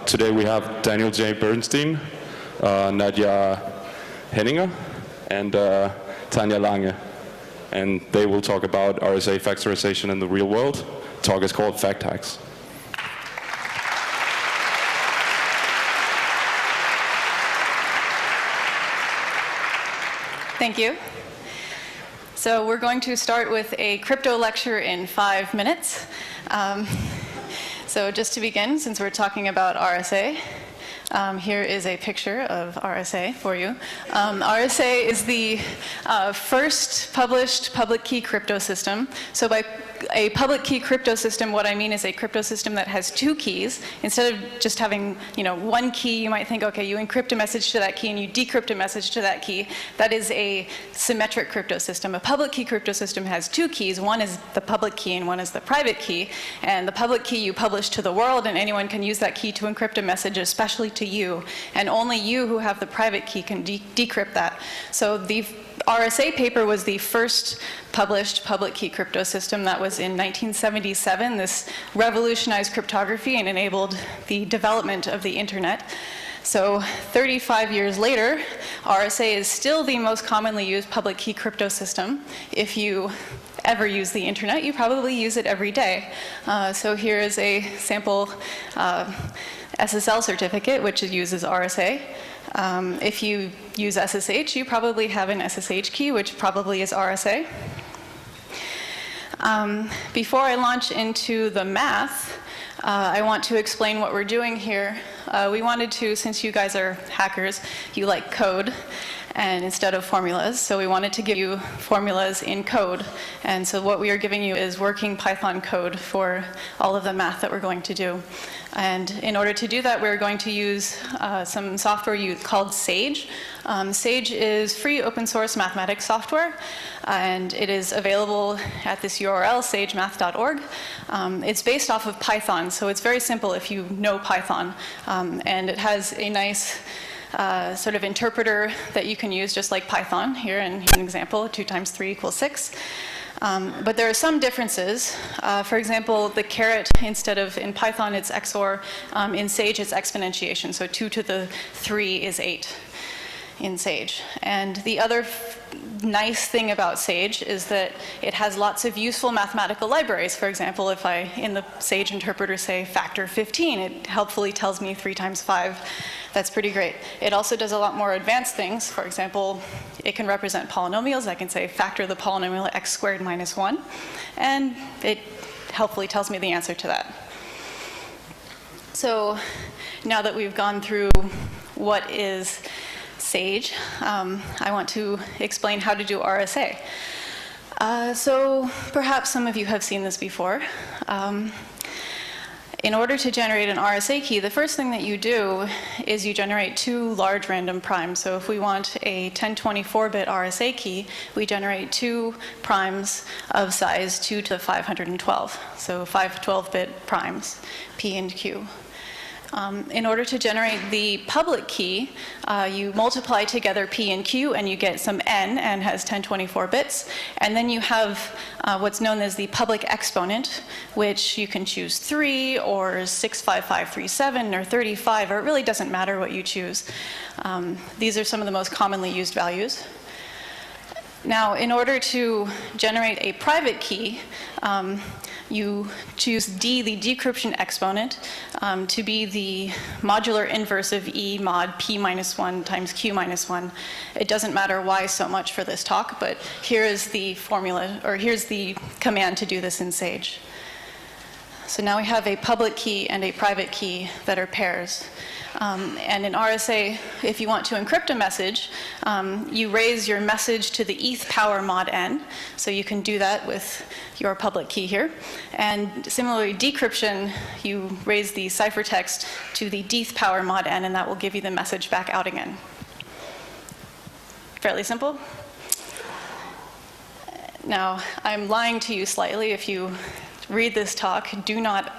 Today we have Daniel J. Bernstein, Nadia Heninger, and Tanja Lange. And they will talk about RSA factorization in the real world. The talk is called FactHacks. Thank you. So we're going to start with a crypto lecture in 5 minutes. So just to begin, since we're talking about RSA, here is a picture of RSA for you. RSA is the first published public key crypto system. So by a public key crypto system, what I mean is a crypto system that has 2 keys. Instead of just having, one key, you might think, okay, you encrypt a message to that key and you decrypt a message to that key. That is a symmetric crypto system. A public key crypto system has 2 keys. One is the public key and one is the private key. And the public key you publish to the world, and anyone can use that key to encrypt a message, especially to you. And only you who have the private key can decrypt that. So the RSA paper was the first published public key crypto system. That was in 1977. This revolutionized cryptography and enabled the development of the internet. So 35 years later, RSA is still the most commonly used public key crypto system. If you ever use the internet, you probably use it every day. So here is a sample SSL certificate, which uses RSA. If you use SSH, you probably have an SSH key, which probably is RSA. Before I launch into the math, I want to explain what we're doing here. We wanted to, since you guys are hackers, you like code, and instead of formulas, so we wanted to give you formulas in code. And so what we are giving you is working Python code for all of the math that we're going to do. And in order to do that, we're going to use some software called Sage. Sage is free open source mathematics software, and it is available at this URL, sagemath.org. It's based off of Python, so it's very simple if you know Python. And it has a nice sort of interpreter that you can use just like Python. Here's an example, 2 times 3 equals 6. But there are some differences. For example, the caret, instead of in Python it's XOR, in Sage it's exponentiation. So 2 to the 3 is 8 in Sage. And the other nice thing about Sage is that it has lots of useful mathematical libraries. For example, if I, in the Sage interpreter, say factor 15, it helpfully tells me 3 times 5. That's pretty great. It also does a lot more advanced things. For example, it can represent polynomials. I can say factor the polynomial x squared minus 1, and it helpfully tells me the answer to that. So now that we've gone through what is Sage, I want to explain how to do RSA. So perhaps some of you have seen this before. In order to generate an RSA key, the first thing that you do is you generate 2 large random primes. So if we want a 1024-bit RSA key, we generate 2 primes of size 2 to the 512. So 512-bit primes, P and Q. In order to generate the public key, you multiply together P and Q and you get some N. N has 1024 bits. And then you have what's known as the public exponent, which you can choose 3 or 65537 or 35, or it really doesn't matter what you choose. These are some of the most commonly used values. Now, in order to generate a private key, you choose D, the decryption exponent, to be the modular inverse of E mod P minus 1 times Q minus 1. It doesn't matter why so much for this talk, but here is the formula, or here's the command to do this in Sage. So now we have a public key and a private key that are pairs. And in RSA, if you want to encrypt a message, you raise your message to the eth power mod n. So you can do that with your public key here. And similarly, decryption, you raise the ciphertext to the deth power mod n, and that will give you the message back out again. Fairly simple. Now, I'm lying to you slightly. If you read this talk,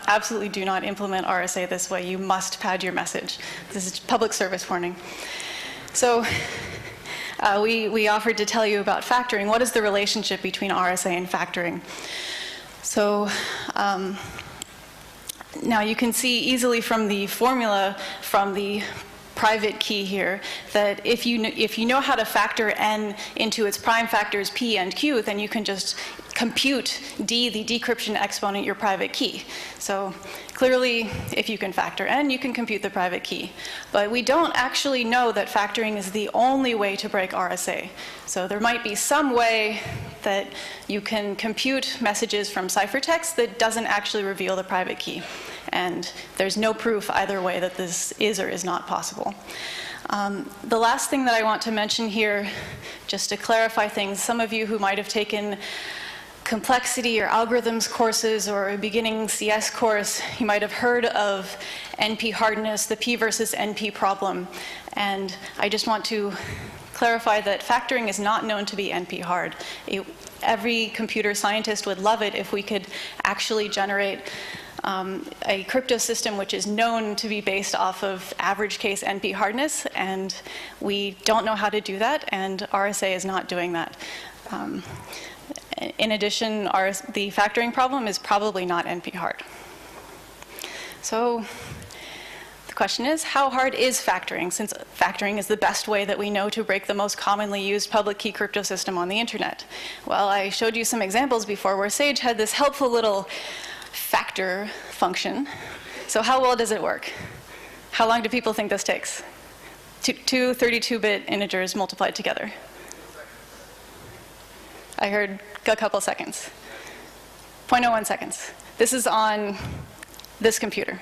absolutely do not implement RSA this way. You must pad your message. This is public service warning. So we offered to tell you about factoring. What is the relationship between RSA and factoring? So Now you can see easily from the formula from the private key here that if you know how to factor n into its prime factors p and q, then you can just compute d, the decryption exponent, your private key. So clearly, if you can factor n, you can compute the private key. But we don't actually know that factoring is the only way to break RSA. So there might be some way that you can compute messages from ciphertext that doesn't actually reveal the private key. And there's no proof either way that this is or is not possible. The last thing that I want to mention here, just to clarify things, some of you who might have taken complexity or algorithms courses or a beginning CS course, you might have heard of NP hardness, the P versus NP problem. And I just want to clarify that factoring is not known to be NP hard. Every computer scientist would love it if we could actually generate a cryptosystem which is known to be based off of average case NP hardness, and we don't know how to do that, and RSA is not doing that. In addition, the factoring problem is probably not NP hard. So the question is, how hard is factoring, since factoring is the best way that we know to break the most commonly used public key cryptosystem on the internet? Well, I showed you some examples before where Sage had this helpful little factor function. So how well does it work? How long do people think this takes? Two 32-bit integers multiplied together. I heard a couple seconds. 0.01 seconds. This is on this computer.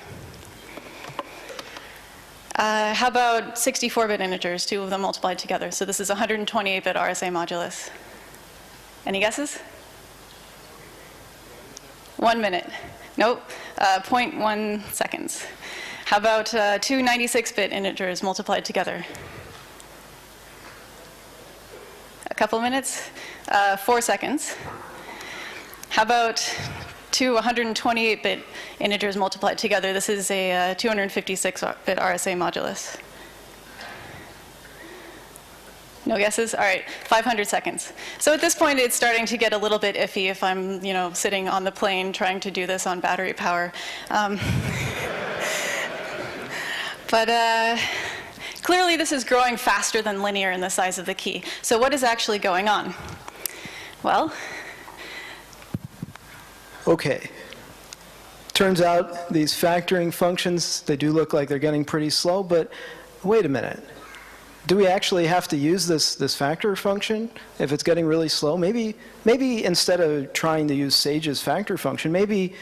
How about 64-bit integers, two of them multiplied together? So this is 128-bit RSA modulus. Any guesses? 1 minute. Nope. 0.1 seconds. How about two 96-bit integers multiplied together? A couple minutes. 4 seconds. How about two 128-bit integers multiplied together? This is a 256-bit RSA modulus. No guesses? All right, 500 seconds. So at this point, it's starting to get a little bit iffy if I'm, sitting on the plane trying to do this on battery power. But clearly, this is growing faster than linear in the size of the key. So what is actually going on? Well, okay. Turns out these factoring functions, they do look like they're getting pretty slow, but wait a minute. Do we actually have to use this factor function if it's getting really slow? Maybe instead of trying to use Sage's factor function, maybe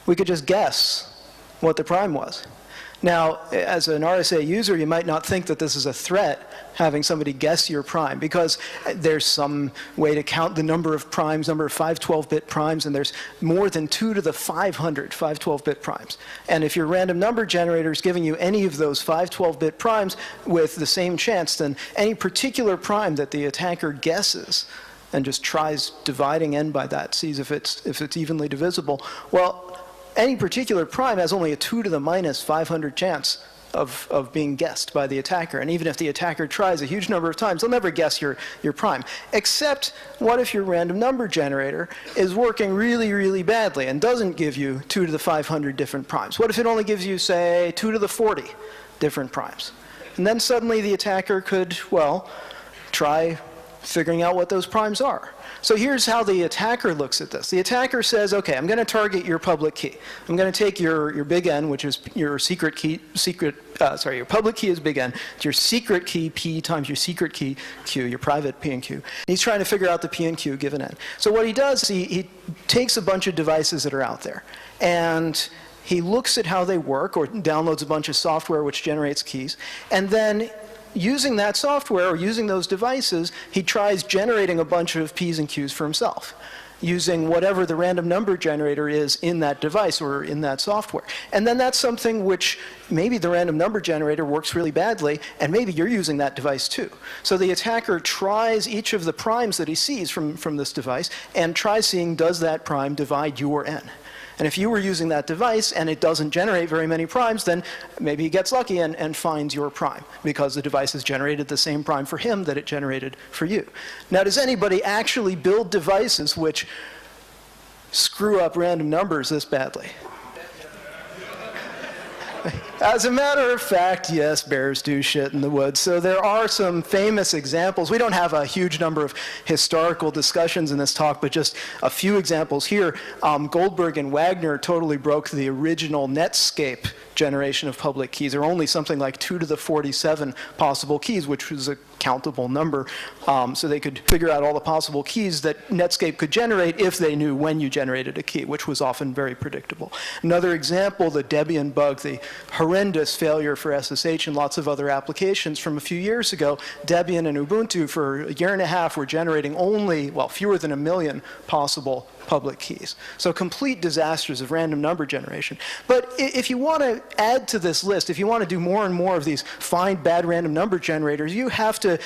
we could just guess what the prime was. Now, as an RSA user, you might not think that this is a threat, having somebody guess your prime, because there's some way to count the number of primes, number of 512-bit primes, and there's more than 2 to the 500 512-bit primes. And if your random number generator is giving you any of those 512-bit primes with the same chance, then any particular prime that the attacker guesses and just tries dividing n by that, sees if it's evenly divisible, well, any particular prime has only a 2 to the minus 500 chance of being guessed by the attacker. And even if the attacker tries a huge number of times, they'll never guess your prime. Except, what if your random number generator is working really, really badly and doesn't give you 2 to the 500 different primes? What if it only gives you, say, 2 to the 40 different primes? And then suddenly the attacker could, well, try figuring out what those primes are. So here's how the attacker looks at this. The attacker says, okay, I'm going to target your public key. I'm going to take your big N, which is your secret key, your public key is big N. It's your secret key P times your secret key Q, your private P and Q. And he's trying to figure out the P and Q given N. So what he does is he takes a bunch of devices that are out there, and he looks at how they work, or downloads a bunch of software which generates keys, and then using that software or using those devices, he tries generating a bunch of P's and Q's for himself, using whatever the random number generator is in that device or in that software. And then that's something which maybe the random number generator works really badly, and maybe you're using that device too. So the attacker tries each of the primes that he sees from this device and tries seeing, does that prime divide your N? And if you were using that device and it doesn't generate very many primes, then maybe he gets lucky and finds your prime, because the device has generated the same prime for him that it generated for you. Now, does anybody actually build devices which screw up random numbers this badly? As a matter of fact, yes, bears do shit in the woods. So there are some famous examples. We don't have a huge number of historical discussions in this talk, but just a few examples here. Goldberg and Wagner totally broke the original Netscape generation of public keys. There are only something like 2 to the 47 possible keys, which was a countable number. So they could figure out all the possible keys that Netscape could generate if they knew when you generated a key, which was often very predictable. Another example, the Debian bug, the horrendous failure for SSH and lots of other applications from a few years ago. Debian and Ubuntu for a year and a half were generating only, well, fewer than 1 million possible public keys. So complete disasters of random number generation. But if you want to add to this list, if you want to do more and more of these find bad random number generators, you have to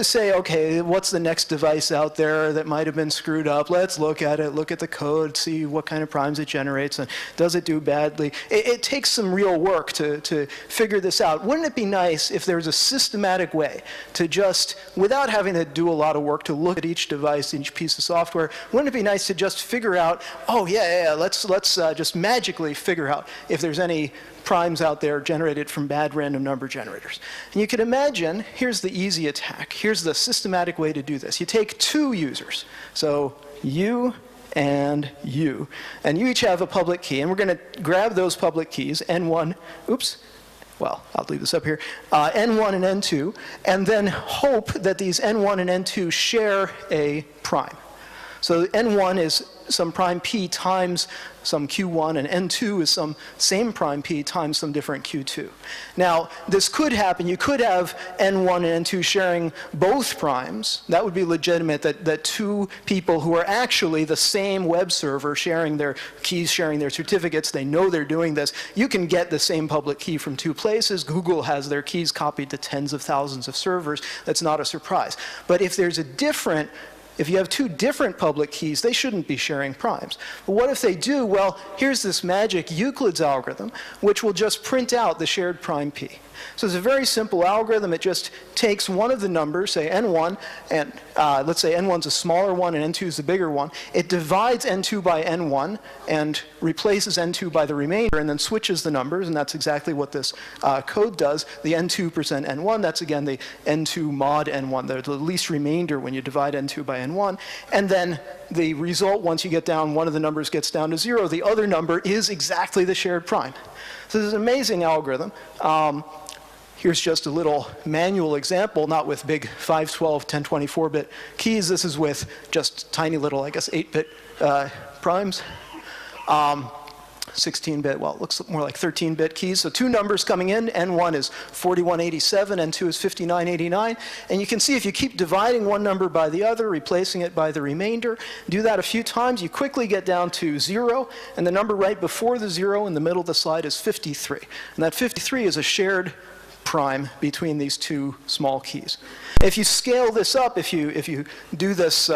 say, okay, what's the next device out there that might have been screwed up? Let's look at it, look at the code, see what kind of primes it generates, and does it do badly? It takes some real work to figure this out. Wouldn't it be nice if there was a systematic way to just, without having to do a lot of work to look at each device, each piece of software, wouldn't it be nice to just figure out, oh yeah, let's just magically figure out if there's any primes out there generated from bad random number generators. And you can imagine, here's the easy attack. Here's the systematic way to do this. You take 2 users, so you and you each have a public key, and we're going to grab those public keys, N1, oops, well, I'll leave this up here, N1 and N2, and then hope that these N1 and N2 share a prime. So N1 is some prime p times some q1, and N2 is some same prime p times some different q2. Now, this could happen. You could have N1 and N2 sharing both primes. That would be legitimate, that 2 people who are actually the same web server sharing their keys, sharing their certificates, they know they're doing this. You can get the same public key from 2 places. Google has their keys copied to tens of thousands of servers. That's not a surprise. But if you have 2 different public keys, they shouldn't be sharing primes. But what if they do? Well, here's this magic Euclid's algorithm, which will just print out the shared prime p. So it's a very simple algorithm. It just takes one of the numbers, say N1, and let's say N1's a smaller one and N2 is the bigger one. It divides N2 by N1 and replaces N2 by the remainder and then switches the numbers, and that's exactly what this code does. The N2% N1, that's again the N2 mod N1, the least remainder when you divide N2 by N1. And then the result, once you get down, one of the numbers gets down to 0, the other number is exactly the shared prime. So this is an amazing algorithm. Here's just a little manual example, not with big 512, 1024-bit keys. This is with just tiny little, I guess, 8-bit primes. 16-bit, well, it looks more like 13-bit keys. So 2 numbers coming in. N1 is 4187, N2 is 5989. And you can see if you keep dividing one number by the other, replacing it by the remainder, do that a few times, you quickly get down to 0. And the number right before the 0 in the middle of the slide is 53. And that 53 is a shared prime between these 2 small keys. If you scale this up, if you do this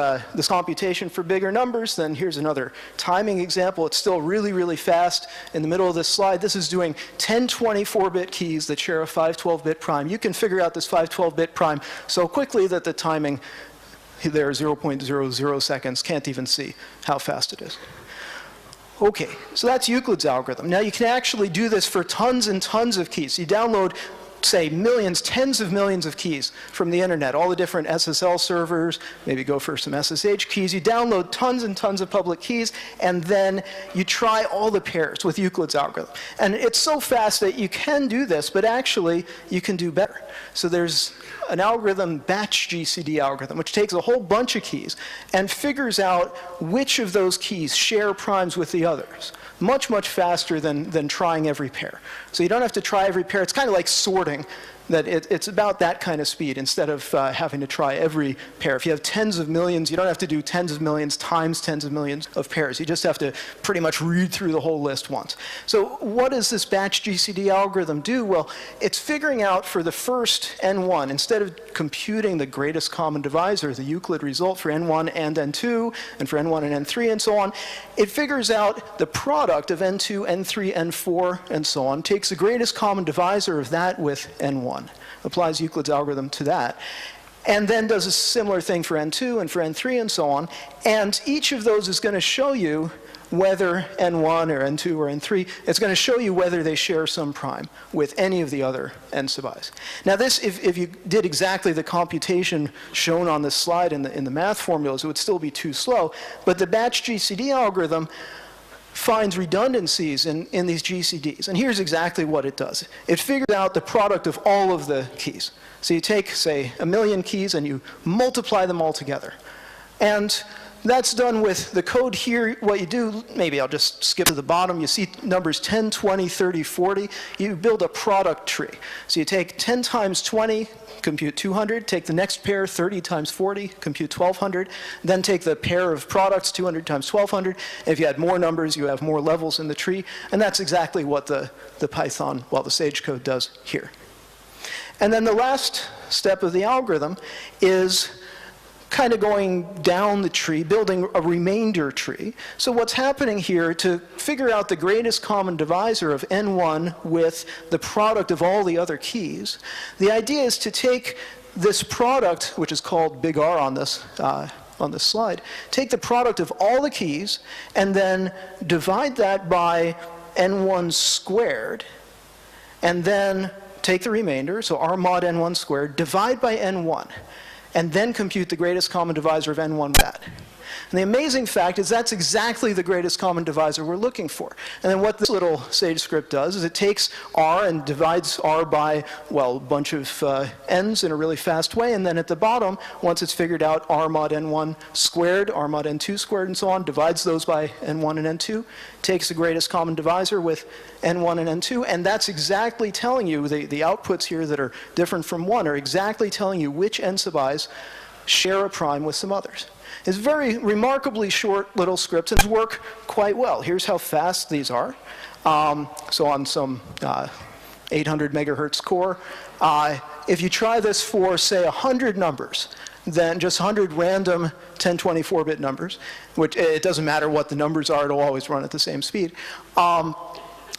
computation for bigger numbers, then here's another timing example. It's still really, really fast. In the middle of this slide, this is doing 10 24-bit keys that share a 512-bit prime. You can figure out this 512-bit prime so quickly that the timing there, 0.00 seconds, can't even see how fast it is. Okay, so that's Euclid's algorithm. Now you can actually do this for tons and tons of keys. You download, say, millions, tens of millions of keys from the internet, all the different SSL servers, maybe go for some SSH keys. You download tons and tons of public keys, and then you try all the pairs with Euclid's algorithm. And it's so fast that you can do this, but actually you can do better. So there's an algorithm, batch GCD algorithm, which takes a whole bunch of keys and figures out which of those keys share primes with the others. Much, much faster than trying every pair. So you don't have to try every pair. It's kind of like sorting, that it's about that kind of speed instead of having to try every pair. If you have tens of millions, you don't have to do tens of millions times tens of millions of pairs. You just have to pretty much read through the whole list once. So what does this batch GCD algorithm do? Well, it's figuring out for the first N1, instead of computing the greatest common divisor, the Euclid result for N1 and N2, and for N1 and N3 and so on, it figures out the product of N2, N3, N4, and so on, takes the greatest common divisor of that with N1. Applies Euclid's algorithm to that, and then does a similar thing for N2 and for N3 and so on. And each of those is going to show you whether n1 or n2 or n3. It's going to show you whether they share some prime with any of the other n sub i's. Now this, if you did exactly the computation shown on this slide in the math formulas, it would still be too slow. But the batch GCD algorithm finds redundancies in these GCDs. And here's exactly what it does. It figures out the product of all of the keys. So you take, say, 1,000,000 keys and you multiply them all together. And that's done with the code here. What you do, maybe I'll just skip to the bottom. You see numbers 10, 20, 30, 40. You build a product tree. So you take 10 times 20, compute 200. Take the next pair, 30 times 40, compute 1,200. Then take the pair of products, 200 times 1,200. If you add more numbers, you have more levels in the tree. And that's exactly what the Python, well, the Sage code does here. And then the last step of the algorithm is kind of going down the tree, building a remainder tree. So what's happening here, to figure out the greatest common divisor of n1 with the product of all the other keys, the idea is to take this product, which is called big R on this slide, take the product of all the keys and then divide that by n1 squared, and then take the remainder, so R mod n1 squared, divide by n1. And then compute the greatest common divisor of n1 that. And the amazing fact is that's exactly the greatest common divisor we're looking for. And then what this little Sage script does is it takes R and divides R by, well, a bunch of n's in a really fast way. And then at the bottom, once it's figured out R mod n1 squared, R mod n2 squared, and so on, divides those by n1 and n2, takes the greatest common divisor with n1 and n2. And that's exactly telling you, the outputs here that are different from 1 are exactly telling you which n sub i's share a prime with some others. It's very remarkably short little scripts and work quite well. Here's how fast these are. So on some 800 megahertz core, if you try this for, say, 100 numbers, then just 100 random 1024-bit numbers, which it doesn't matter what the numbers are, it'll always run at the same speed.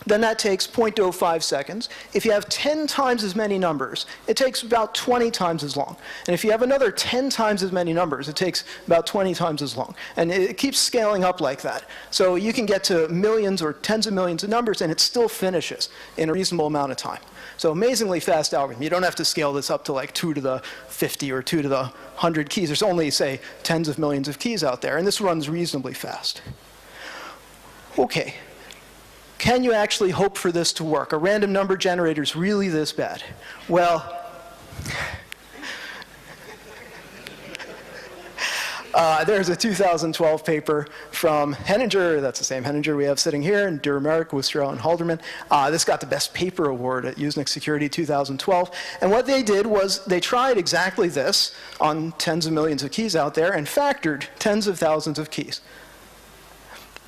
Then that takes 0.05 seconds. If you have 10 times as many numbers, it takes about 20 times as long. And if you have another 10 times as many numbers, it takes about 20 times as long. And it keeps scaling up like that. So you can get to millions or tens of millions of numbers, and it still finishes in a reasonable amount of time. So amazingly fast algorithm. You don't have to scale this up to like 2 to the 50 or 2 to the 100 keys. There's only, say, tens of millions of keys out there. And this runs reasonably fast. OK. Can you actually hope for this to work? A random number generator is really this bad? Well, there's a 2012 paper from Heninger. That's the same Heninger we have sitting here, and Durmerk, Wistrow, and Halderman. This got the Best Paper Award at Usenix Security 2012. And what they did was they tried exactly this on tens of millions of keys out there and factored tens of thousands of keys.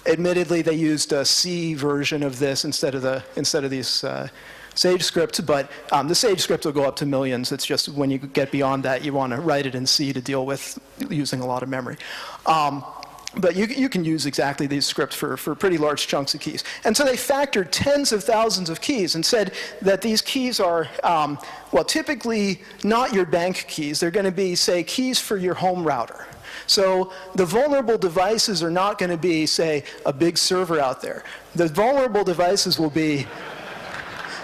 Admittedly, they used a C version of this instead of these Sage scripts, but the Sage script will go up to millions. It's just when you get beyond that, you want to write it in C to deal with using a lot of memory. But you can use exactly these scripts for pretty large chunks of keys. And so they factored tens of thousands of keys and said that these keys are, well, typically not your bank keys. They're going to be, say, keys for your home router. So the vulnerable devices are not going to be, say, a big server out there. The vulnerable devices will be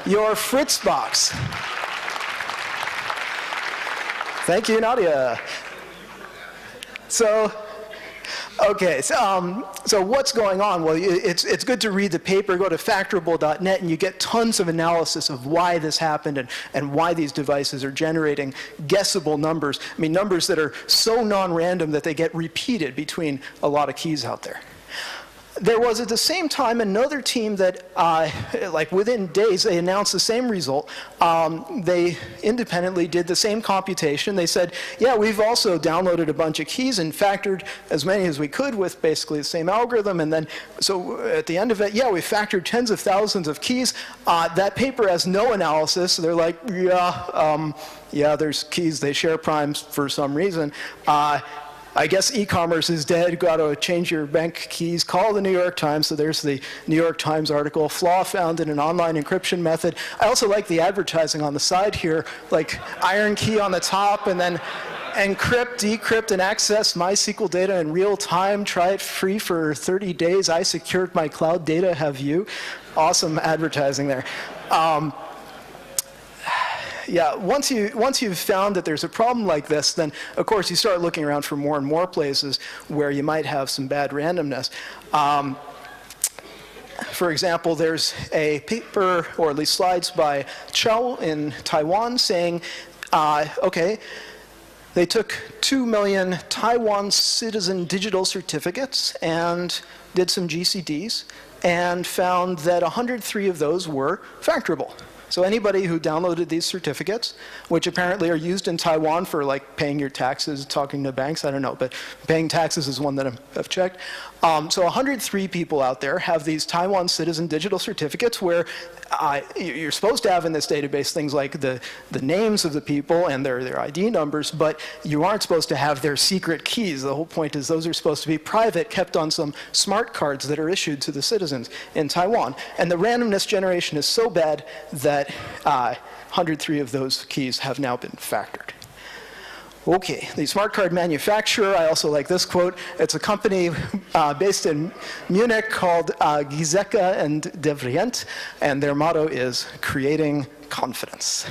your Fritzbox. Thank you, Nadia. So, okay, so what's going on? Well, it's good to read the paper. Go to factorable.net, and you get tons of analysis of why this happened and why these devices are generating guessable numbers. I mean, numbers that are so non-random that they get repeated between a lot of keys out there. There was, at the same time, another team that, like within days, they announced the same result. They independently did the same computation. They said, yeah, we've also downloaded a bunch of keys and factored as many as we could with basically the same algorithm. And then, so at the end of it, yeah, we factored tens of thousands of keys. That paper has no analysis. So they're like, yeah, there's keys. They share primes for some reason. I guess e-commerce is dead. Got to change your bank keys. Call the New York Times. So there's the New York Times article. Flaw found in an online encryption method. I also like the advertising on the side here, like iron key on the top, and then encrypt, decrypt, and access MySQL data in real time. Try it free for 30 days. I secured my cloud data. Have you? Awesome advertising there. Yeah, once you've found that there's a problem like this, then of course you start looking around for more and more places where you might have some bad randomness. For example, there's a paper, or at least slides, by Chou in Taiwan saying, okay, they took 2 million Taiwan citizen digital certificates and did some GCDs and found that 103 of those were factorable. So anybody who downloaded these certificates, which apparently are used in Taiwan for like paying your taxes, talking to banks, I don't know, but paying taxes is one that I've checked. So 103 people out there have these Taiwan citizen digital certificates where you're supposed to have in this database things like the names of the people and their ID numbers, but you aren't supposed to have their secret keys. The whole point is those are supposed to be private, kept on some smart cards that are issued to the citizens in Taiwan. And the randomness generation is so bad that 103 of those keys have now been factored. Okay, the smart card manufacturer, I also like this quote. It's a company based in Munich called Giesecke and Devrient, and their motto is creating confidence.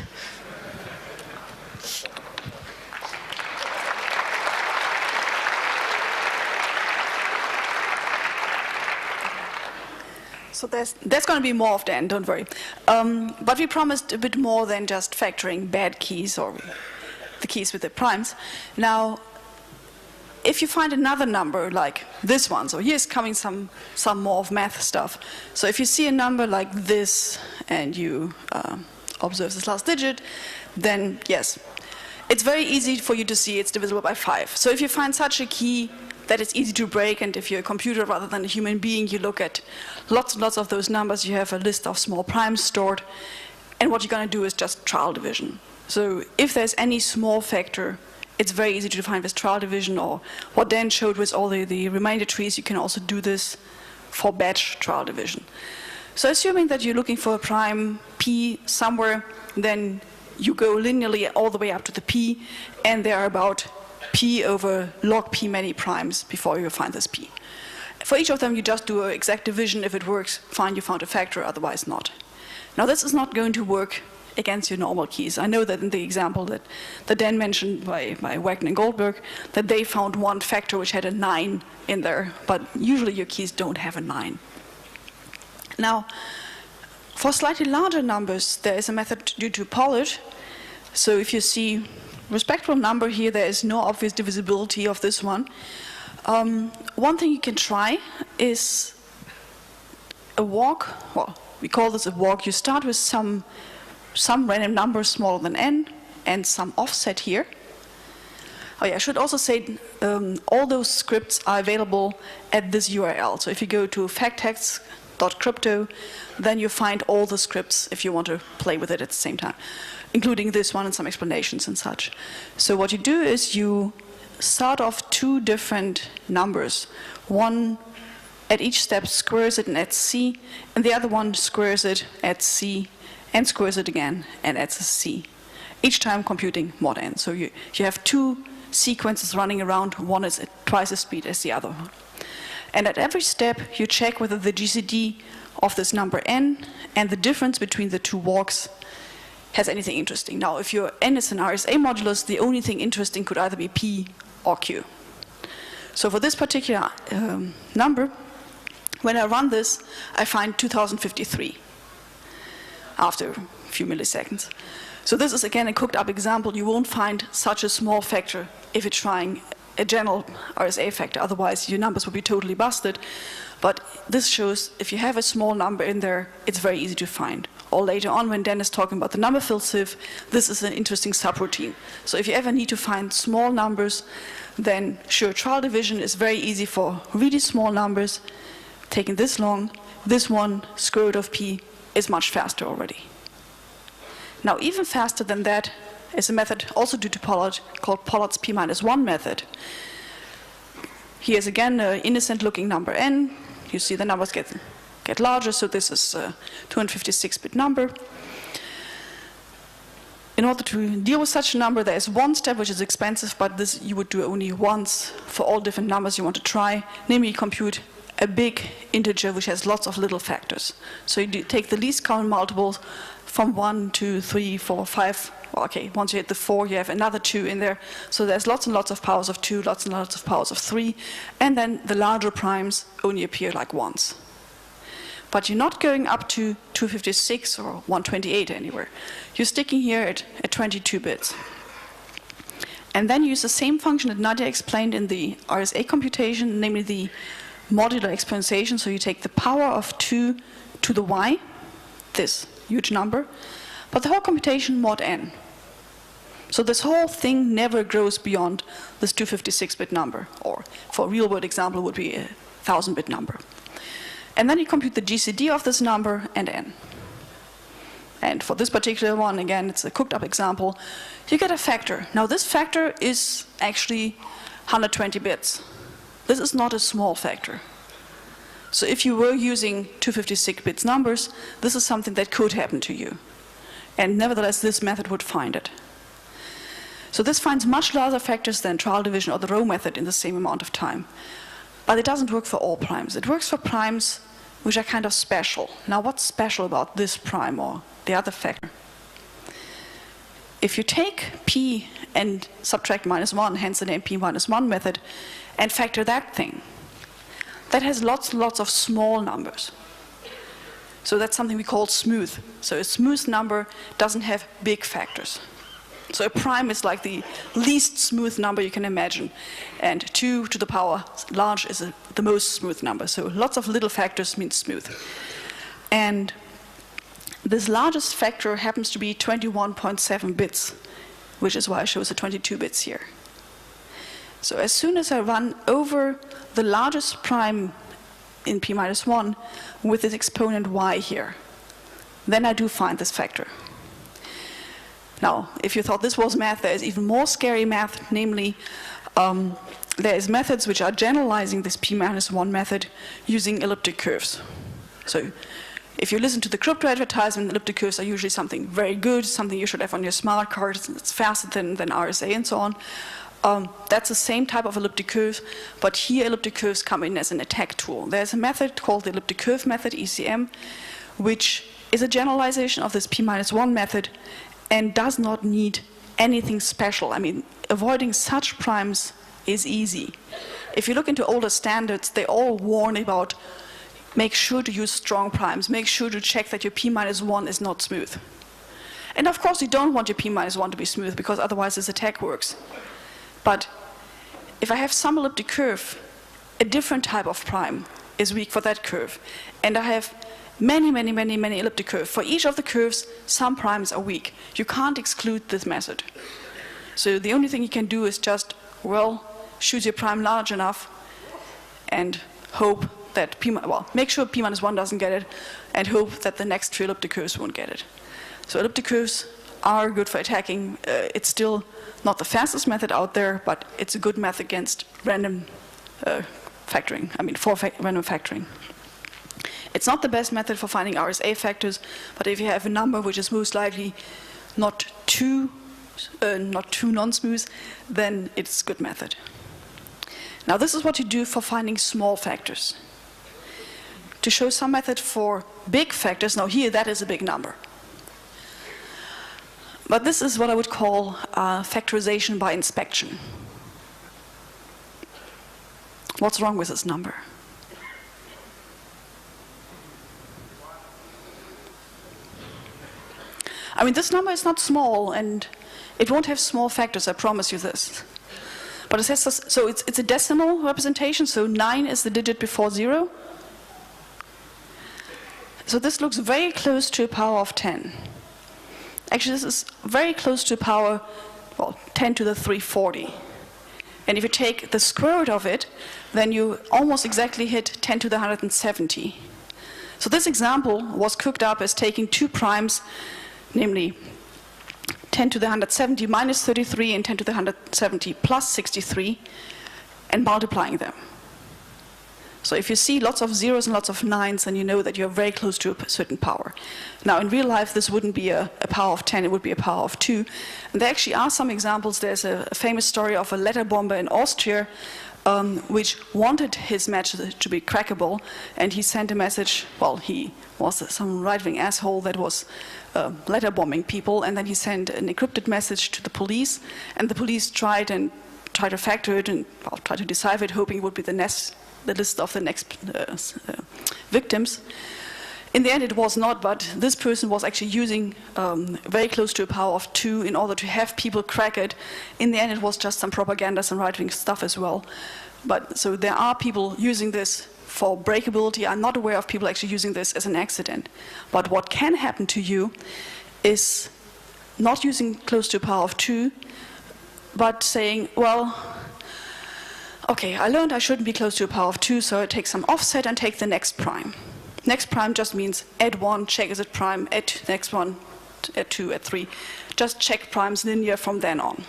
So there's going to be more of that, don't worry. But we promised a bit more than just factoring bad keys or the keys with the primes. Now, if you find another number like this one, so here's coming some more of math stuff. So if you see a number like this and you observe this last digit, then yes, it's very easy for you to see it's divisible by 5. So if you find such a key that it's easy to break, and if you're a computer rather than a human being, you look at lots and lots of those numbers, you have a list of small primes stored, and what you're going to do is just trial division. So if there's any small factor, it's very easy to define with trial division, or what Dan showed with all the remainder trees, you can also do this for batch trial division. So assuming that you're looking for a prime p somewhere, then you go linearly all the way up to the p, and there are about p over log p many primes before you find this p. For each of them, you just do an exact division. If it works, fine, you found a factor, otherwise not. Now, this is not going to work against your normal keys. I know that in the example that Dan mentioned by Wagner and Goldberg, that they found one factor which had a 9 in there, but usually your keys don't have a 9. Now, for slightly larger numbers, there is a method due to polish. So if you see respectable number here, there is no obvious divisibility of this one. One thing you can try is a walk. Well, we call this a walk. You start with some random number smaller than n and some offset here. Oh yeah, I should also say all those scripts are available at this URL. So if you go to facthacks.crypto, then you find all the scripts if you want to play with it at the same time, including this one and some explanations and such. So what you do is you start off two different numbers. One at each step squares it and adds c, and the other one squares it, adds c, and squares it again and adds a c. Each time computing mod n. So you have two sequences running around. One is at twice the speed as the other one. And at every step, you check whether the GCD of this number n and the difference between the two walks has anything interesting. Now, if your n is an RSA modulus, the only thing interesting could either be p or q. So for this particular number, when I run this, I find 2053 after a few milliseconds. So this is, again, a cooked-up example. You won't find such a small factor if you're trying a general RSA factor. Otherwise, your numbers would be totally busted. But this shows if you have a small number in there, it's very easy to find. Or later on, when Dan is talking about the number fill sieve, this is an interesting subroutine. So if you ever need to find small numbers, then sure, trial division is very easy for really small numbers. Taking this long, this one, square root of p, is much faster already. Now, even faster than that is a method also due to Pollard called Pollard's p-1 method. Here's again an innocent-looking number n. You see the numbers get larger, so this is a 256-bit number. in order to deal with such a number, there is one step which is expensive, but this you would do only once for all different numbers you want to try, namely compute a big integer which has lots of little factors. So you take the least common multiples from 1, 2, 3, 4, 5. Well, okay, once you hit the 4, you have another 2 in there. So there's lots and lots of powers of 2, lots and lots of powers of 3. And then the larger primes only appear like once. But you're not going up to 256 or 128 anywhere. You're sticking here at 22 bits. And then you use the same function that Nadia explained in the RSA computation, namely the modular exponentiation. So you take the power of 2 to the y, this huge number, but the whole computation mod n. So this whole thing never grows beyond this 256-bit number, or for a real-world example would be a 1,000-bit number. And then you compute the GCD of this number and n. And for this particular one, again, it's a cooked-up example, you get a factor. Now this factor is actually 120 bits. This is not a small factor. So if you were using 256-bit numbers, this is something that could happen to you. And nevertheless, this method would find it. So this finds much larger factors than trial division or the row method in the same amount of time. But it doesn't work for all primes. It works for primes which are kind of special. Now what's special about this prime or the other factor? If you take p and subtract -1, hence the name p-1 method, and factor that thing, that has lots and lots of small numbers. So that's something we call smooth. So a smooth number doesn't have big factors. So a prime is like the least smooth number you can imagine. And 2 to the power large is the most smooth number. So lots of little factors means smooth. And this largest factor happens to be 21.7 bits, which is why I show the 22 bits here. So as soon as I run over the largest prime in p-1 with this exponent y here, then I do find this factor. Now, if you thought this was math, there is even more scary math, namely there is methods which are generalizing this p-1 method using elliptic curves. So if you listen to the crypto advertisement, elliptic curves are usually something very good, something you should have on your smart card, it's faster than RSA and so on. That's the same type of elliptic curve, but here elliptic curves come in as an attack tool. There's a method called the elliptic curve method, ECM, which is a generalization of this p-1 method and does not need anything special. I mean, avoiding such primes is easy. If you look into older standards, they all warn about make sure to use strong primes, make sure to check that your p-1 is not smooth. And of course, you don't want your p-1 to be smooth, because otherwise this attack works. But if I have some elliptic curve, a different type of prime is weak for that curve. And I have many elliptic curves. For each of the curves, some primes are weak. You can't exclude this method. So the only thing you can do is just, well, choose your prime large enough and hope that make sure p-1 doesn't get it and hope that the next 3 elliptic curves won't get it. So elliptic curves are good for attacking. It's still not the fastest method out there, but it's a good method against random factoring, random factoring. It's not the best method for finding RSA factors, but if you have a number which is most likely not too non-smooth, then it's a good method. Now this is what you do for finding small factors. To show some method for big factors, now here that is a big number. But this is what I would call factorization by inspection. What's wrong with this number? I mean, this number is not small, and it won't have small factors, I promise you this. But it says this, so it's a decimal representation, so 9 is the digit before 0. So this looks very close to a power of 10. Actually, this is very close to power, 10 to the 340. And if you take the square root of it, then you almost exactly hit 10 to the 170. So this example was cooked up as taking 2 primes, namely 10 to the 170 minus 33 and 10 to the 170 plus 63, and multiplying them. So if you see lots of zeros and lots of nines, then you know that you're very close to a certain power. Now, in real life, this wouldn't be a power of 10, it would be a power of 2. And there actually are some examples. There's a famous story of a letter bomber in Austria which wanted his match to be crackable, and he sent a message. Well, he was some right-wing asshole that was letter bombing people, and then he sent an encrypted message to the police, and the police tried to factor it and try to decipher it, hoping it would be the list of the next victims. In the end, it was not, but this person was actually using very close to a power of 2 in order to have people crack it. In the end, it was just some propaganda, some right-wing stuff as well. But so there are people using this for breakability. I'm not aware of people actually using this as an accident. But what can happen to you is not using close to a power of 2, but saying, well, okay, I learned I shouldn't be close to a power of 2, so I take some offset and take the next prime. Next prime just means add 1, check is it prime, add next one, add 2, add 3. Just check primes linear from then on.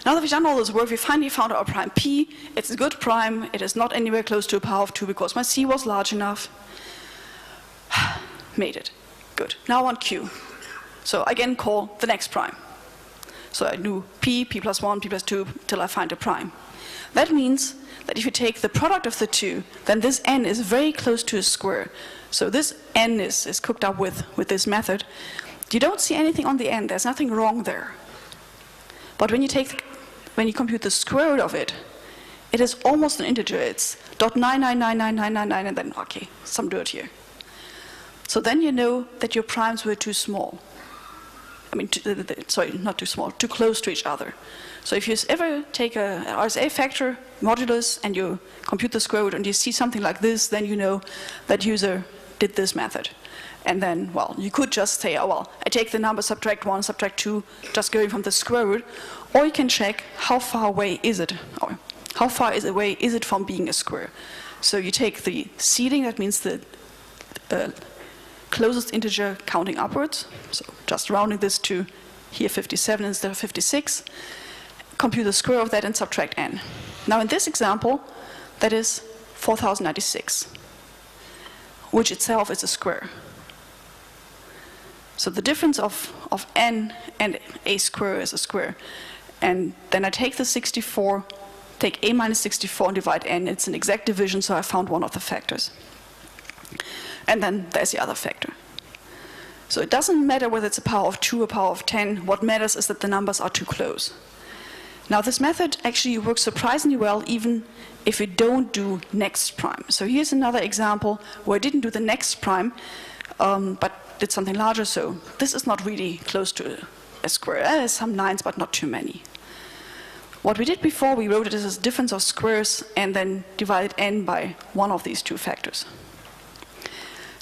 Now that we've done all this work, we finally found our prime p. It's a good prime. It is not anywhere close to a power of 2 because my c was large enough. Made it. Good. Now I want q. So again, call the next prime. So I do p plus 1, p plus 2, till I find a prime. That means that if you take the product of the two, then this n is very close to a square. So this n is cooked up with this method. You don't see anything on the end. There's nothing wrong there. But when you compute the square root of it, it is almost an integer. It's .9999999, and then, okay, some dirt here. So then you know that your primes were too small. I mean, sorry, not too small, too close to each other. So if you ever take an RSA factor modulus and you compute the square root and you see something like this, then you know that user did this method. And then, well, you could just say, oh, well, I take the number, subtract 1, subtract 2, just going from the square root. Or you can check how far away is it, or how far away is it from being a square. So you take the seeding, that means the closest integer counting upwards. So just rounding this to here 57 instead of 56. Compute the square of that and subtract n. Now in this example, that is 4096, which itself is a square. So the difference of n and a square is a square. And then I take the 64, take a minus 64 and divide n. It's an exact division, so I found one of the factors. And then there's the other factor. So it doesn't matter whether it's a power of 2 or a power of 10. What matters is that the numbers are too close. Now this method actually works surprisingly well even if we don't do next prime. So here's another example where I didn't do the next prime, but did something larger. So this is not really close to a square. There's some 9s, but not too many. What we did before, we wrote it as a difference of squares and then divided n by one of these two factors.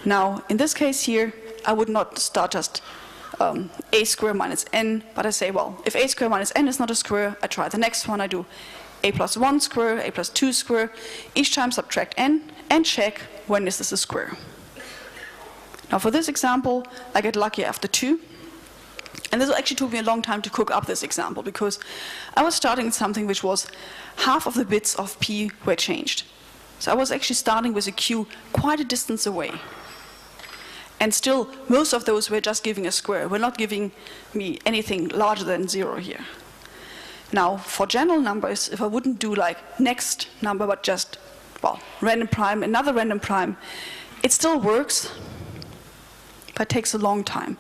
Now, in this case here, I would not start just a square minus n, but I say, well, if a square minus n is not a square, I try the next one. I do a plus 1 square, a plus 2 square. Each time subtract n and check when is this a square. Now for this example, I get lucky after 2. And this actually took me a long time to cook up this example because I was starting with something which was half of the bits of p were changed. So I was actually starting with a q quite a distance away. And still, most of those were just giving a square. We're not giving me anything larger than 0 here. Now, for general numbers, if I wouldn't do like next number, but just, well, random prime, another random prime, it still works, but it takes a long time.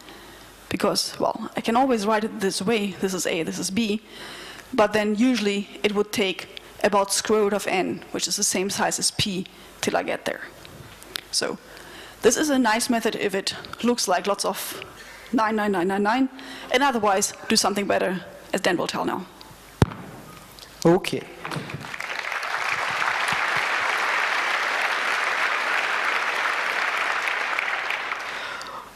Because, well, I can always write it this way. This is a, this is b. But then usually it would take about square root of n, which is the same size as p, till I get there. So this is a nice method if it looks like lots of 99999, and otherwise do something better, as Dan will tell now. Okay.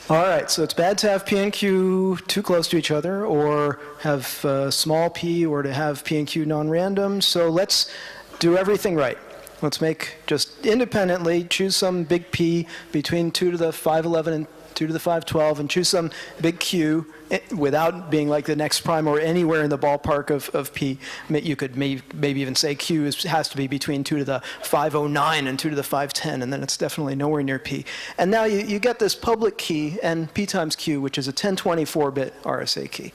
All right, so it's bad to have p and q too close to each other, or have small p, or to have p and q non-random. So let's do everything right. Let's make just independently, choose some big P between 2 to the 511 and 2 to the 5, 12, and choose some big q without being like the next prime or anywhere in the ballpark of p. You could maybe even say q has to be between 2 to the 509 and 2 to the 510, and then it's definitely nowhere near p. And now you get this public key, and p times q, which is a 1024-bit RSA key.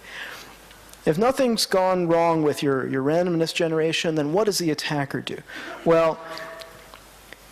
If nothing's gone wrong with your randomness generation, then what does the attacker do? Well,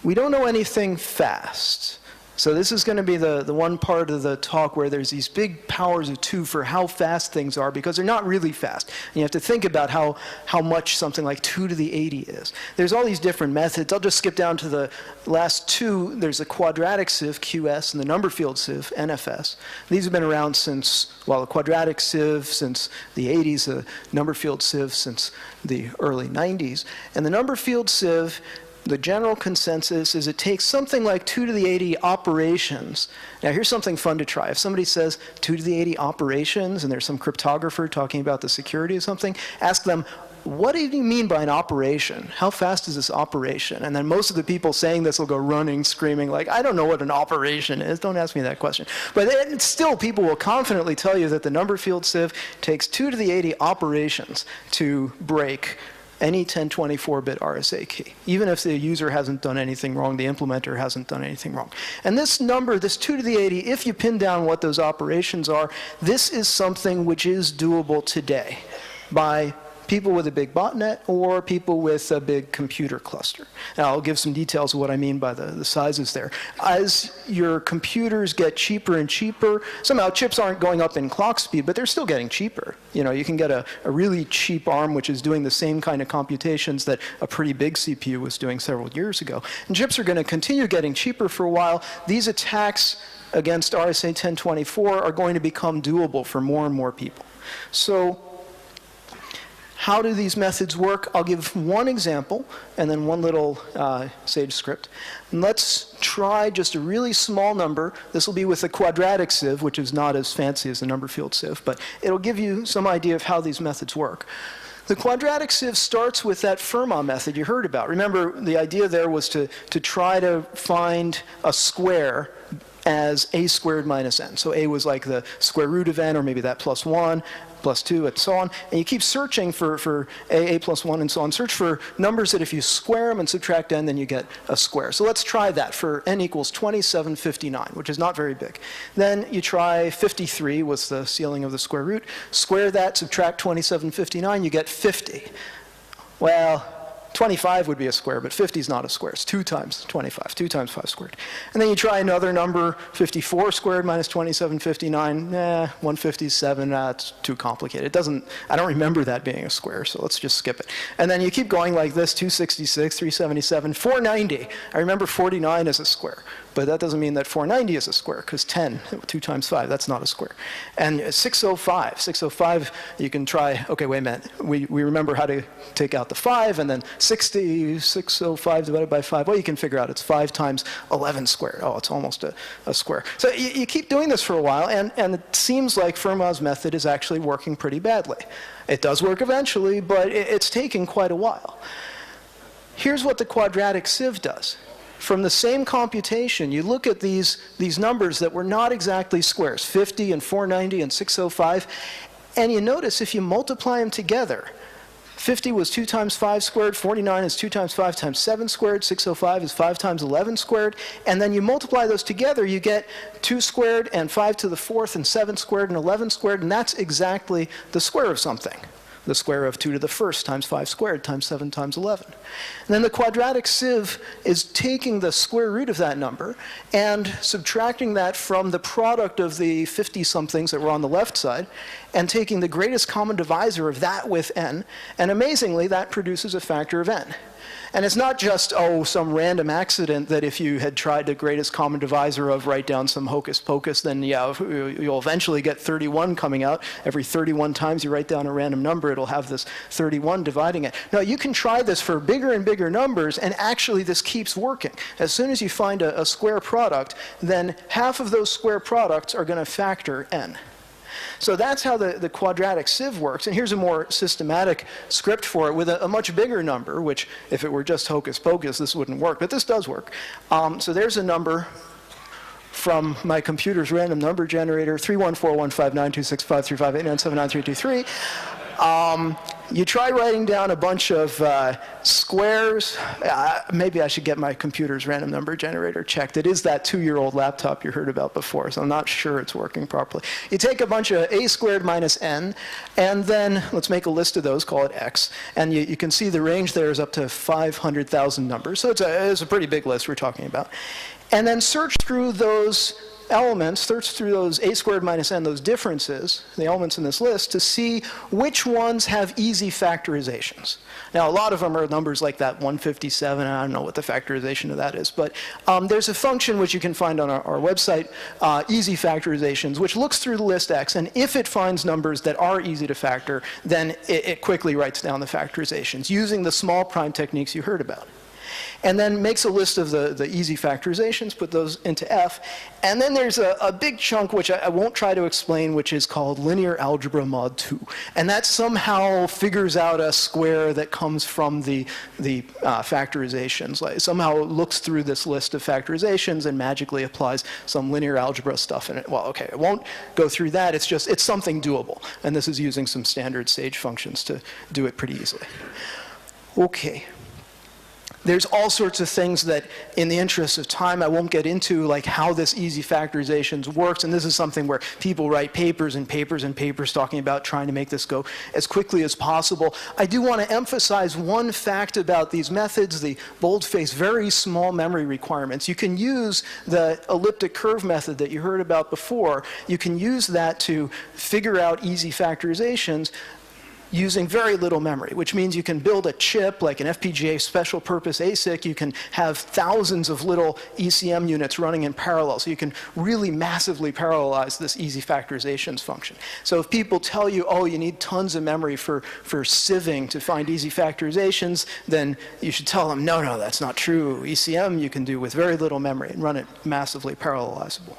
we don't know anything fast. So this is going to be the one part of the talk where there's these big powers of 2 for how fast things are, because they're not really fast. And you have to think about how much something like 2 to the 80 is. There's all these different methods. I'll just skip down to the last two. There's a quadratic sieve, QS, and the number field sieve, NFS. These have been around since, well, the quadratic sieve since the 80s, the number field sieve since the early 90s. And the number field sieve, the general consensus is it takes something like 2 to the 80 operations. Now here's something fun to try. If somebody says 2 to the 80 operations and there's some cryptographer talking about the security of something, ask them, what do you mean by an operation? How fast is this operation? And then most of the people saying this will go running, screaming like, I don't know what an operation is. Don't ask me that question. But still, people will confidently tell you that the number field sieve takes 2 to the 80 operations to break any 1024-bit RSA key, even if the user hasn't done anything wrong, the implementer hasn't done anything wrong. And this number, this 2 to the 80, if you pin down what those operations are, this is something which is doable today by people with a big botnet or people with a big computer cluster. Now, I'll give some details of what I mean by the sizes there. As your computers get cheaper and cheaper, somehow chips aren't going up in clock speed, but they're still getting cheaper. You know, you can get a really cheap ARM which is doing the same kind of computations that a pretty big CPU was doing several years ago. And chips are going to continue getting cheaper for a while. These attacks against RSA 1024 are going to become doable for more and more people. So how do these methods work? I'll give one example and then one little Sage script. And let's try just a really small number. This will be with the quadratic sieve, which is not as fancy as the number field sieve, but it'll give you some idea of how these methods work. The quadratic sieve starts with that Fermat method you heard about. Remember, the idea there was to try to find a square as a squared minus n. So a was like the square root of n, or maybe that plus 1, plus 2, and so on. And you keep searching for a plus 1, and so on. Search for numbers that if you square them and subtract n, then you get a square. So let's try that for n equals 2759, which is not very big. Then you try 53, what's the ceiling of the square root. Square that, subtract 2759, you get 50. Well, 25 would be a square, but 50 is not a square. It's 2 times 25, 2 times 5 squared. And then you try another number, 54 squared minus 2759, 157, that's too complicated. I don't remember that being a square, so let's just skip it. And then you keep going like this, 266, 377, 490. I remember 49 as a square, but that doesn't mean that 490 is a square, because 10, 2 times 5, that's not a square. And 605, you can try, okay, wait a minute. We remember how to take out the 5, and then 605 divided by 5, well, you can figure out it's 5 times 11 squared. Oh, it's almost a square. So you keep doing this for a while, and it seems like Fermat's method is actually working pretty badly. It does work eventually, but it's taking quite a while. Here's what the quadratic sieve does. From the same computation, you look at these numbers that were not exactly squares, 50 and 490 and 605, and you notice if you multiply them together, 50 was 2 times 5 squared, 49 is 2 times 5 times 7 squared, 605 is 5 times 11 squared, and then you multiply those together, you get 2 squared and 5 to the 4th and 7 squared and 11 squared, and that's exactly the square of something. The square of 2 to the 1st times 5 squared times 7 times 11. And then the quadratic sieve is taking the square root of that number and subtracting that from the product of the 50-somethings that were on the left side and taking the greatest common divisor of that with n, and amazingly, that produces a factor of n. And it's not just, oh, some random accident that if you had tried the greatest common divisor of write down some hocus pocus, then yeah, you'll eventually get 31 coming out. Every 31 times you write down a random number, it'll have this 31 dividing it. Now, you can try this for bigger and bigger numbers, and actually this keeps working. As soon as you find a square product, then half of those square products are going to factor n. So that's how the quadratic sieve works. And here's a more systematic script for it with a much bigger number, which if it were just hocus pocus, this wouldn't work. But this does work. So there's a number from my computer's random number generator, 3141592653589793323. You try writing down a bunch of squares. Maybe I should get my computer's random number generator checked. It is that 2-year-old laptop you heard about before, so I'm not sure it's working properly. You take a bunch of a squared minus n, and then let's make a list of those, call it x. And you can see the range there is up to 500,000 numbers. So it's a pretty big list we're talking about. And then search through those elements, search through those a squared minus n, those differences, the elements in this list, to see which ones have easy factorizations. Now, a lot of them are numbers like that 157, and I don't know what the factorization of that is, but there's a function which you can find on our website, easy factorizations, which looks through the list x, and if it finds numbers that are easy to factor, then it quickly writes down the factorizations using the small prime techniques you heard about. And then makes a list of the easy factorizations, put those into F. And then there's a big chunk, which I won't try to explain, which is called linear algebra mod 2. And that somehow figures out a square that comes from the factorizations. Like, somehow it looks through this list of factorizations and magically applies some linear algebra stuff in it. Well, okay, it won't go through that. It's something doable. And this is using some standard Sage functions to do it pretty easily. Okay. There's all sorts of things that, in the interest of time, I won't get into, like how this easy factorizations works. And this is something where people write papers and papers and papers talking about trying to make this go as quickly as possible. I do want to emphasize one fact about these methods, the boldface, very small memory requirements. You can use the elliptic curve method that you heard about before. You can use that to figure out easy factorizations using very little memory, which means you can build a chip like an FPGA special purpose ASIC. You can have thousands of little ECM units running in parallel. So you can really massively parallelize this easy factorizations function. So if people tell you, oh, you need tons of memory for sieving to find easy factorizations, then you should tell them, no, that's not true. ECM you can do with very little memory and run it massively parallelizable.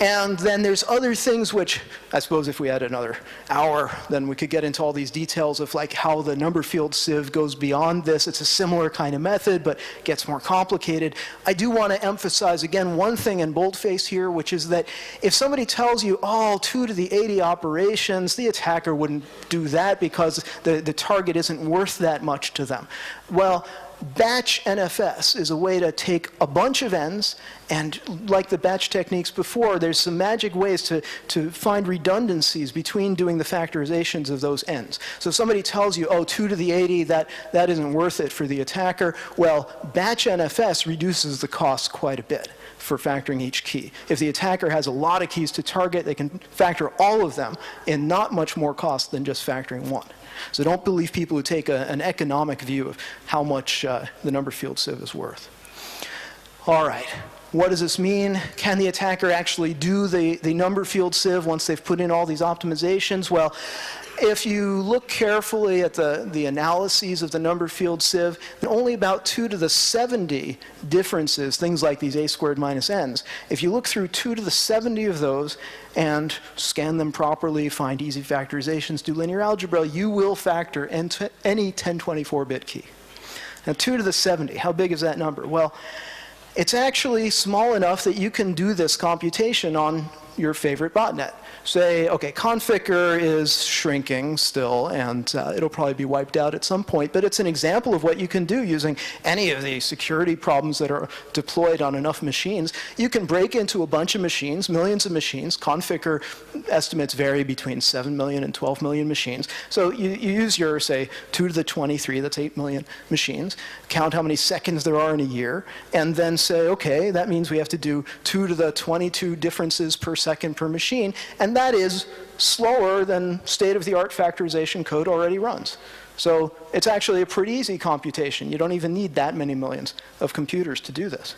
And then there's other things which, I suppose if we had another hour, then we could get into all these details of like how the number field sieve goes beyond this. It's a similar kind of method, but gets more complicated. I do want to emphasize, again, one thing in boldface here, which is that if somebody tells you, oh, 2 to the 80 operations, the attacker wouldn't do that because the target isn't worth that much to them. Well, batch NFS is a way to take a bunch of n's, and like the batch techniques before, there's some magic ways to find redundancies between doing the factorizations of those n's. So if somebody tells you, oh, 2 to the 80, that isn't worth it for the attacker, well, batch NFS reduces the cost quite a bit for factoring each key. If the attacker has a lot of keys to target, they can factor all of them in not much more cost than just factoring one. So don't believe people who take an economic view of how much the number field sieve is worth. All right. What does this mean? Can the attacker actually do the number field sieve once they've put in all these optimizations? Well, if you look carefully at the analyses of the number field sieve, only about 2 to the 70 differences, things like these a squared minus n's. If you look through 2 to the 70 of those and scan them properly, find easy factorizations, do linear algebra, you will factor any 1024-bit key. Now 2 to the 70, how big is that number? Well, it's actually small enough that you can do this computation on your favorite botnet. Say, okay, Conficker is shrinking still, and it'll probably be wiped out at some point, but it's an example of what you can do using any of the security problems that are deployed on enough machines. You can break into a bunch of machines, millions of machines. Conficker estimates vary between 7 million and 12 million machines. So you use your, say, 2 to the 23, that's 8 million machines, count how many seconds there are in a year, and then say, okay, that means we have to do 2 to the 22 differences per second per machine, and that is slower than state-of-the-art factorization code already runs. So it's actually a pretty easy computation. You don't even need that many millions of computers to do this.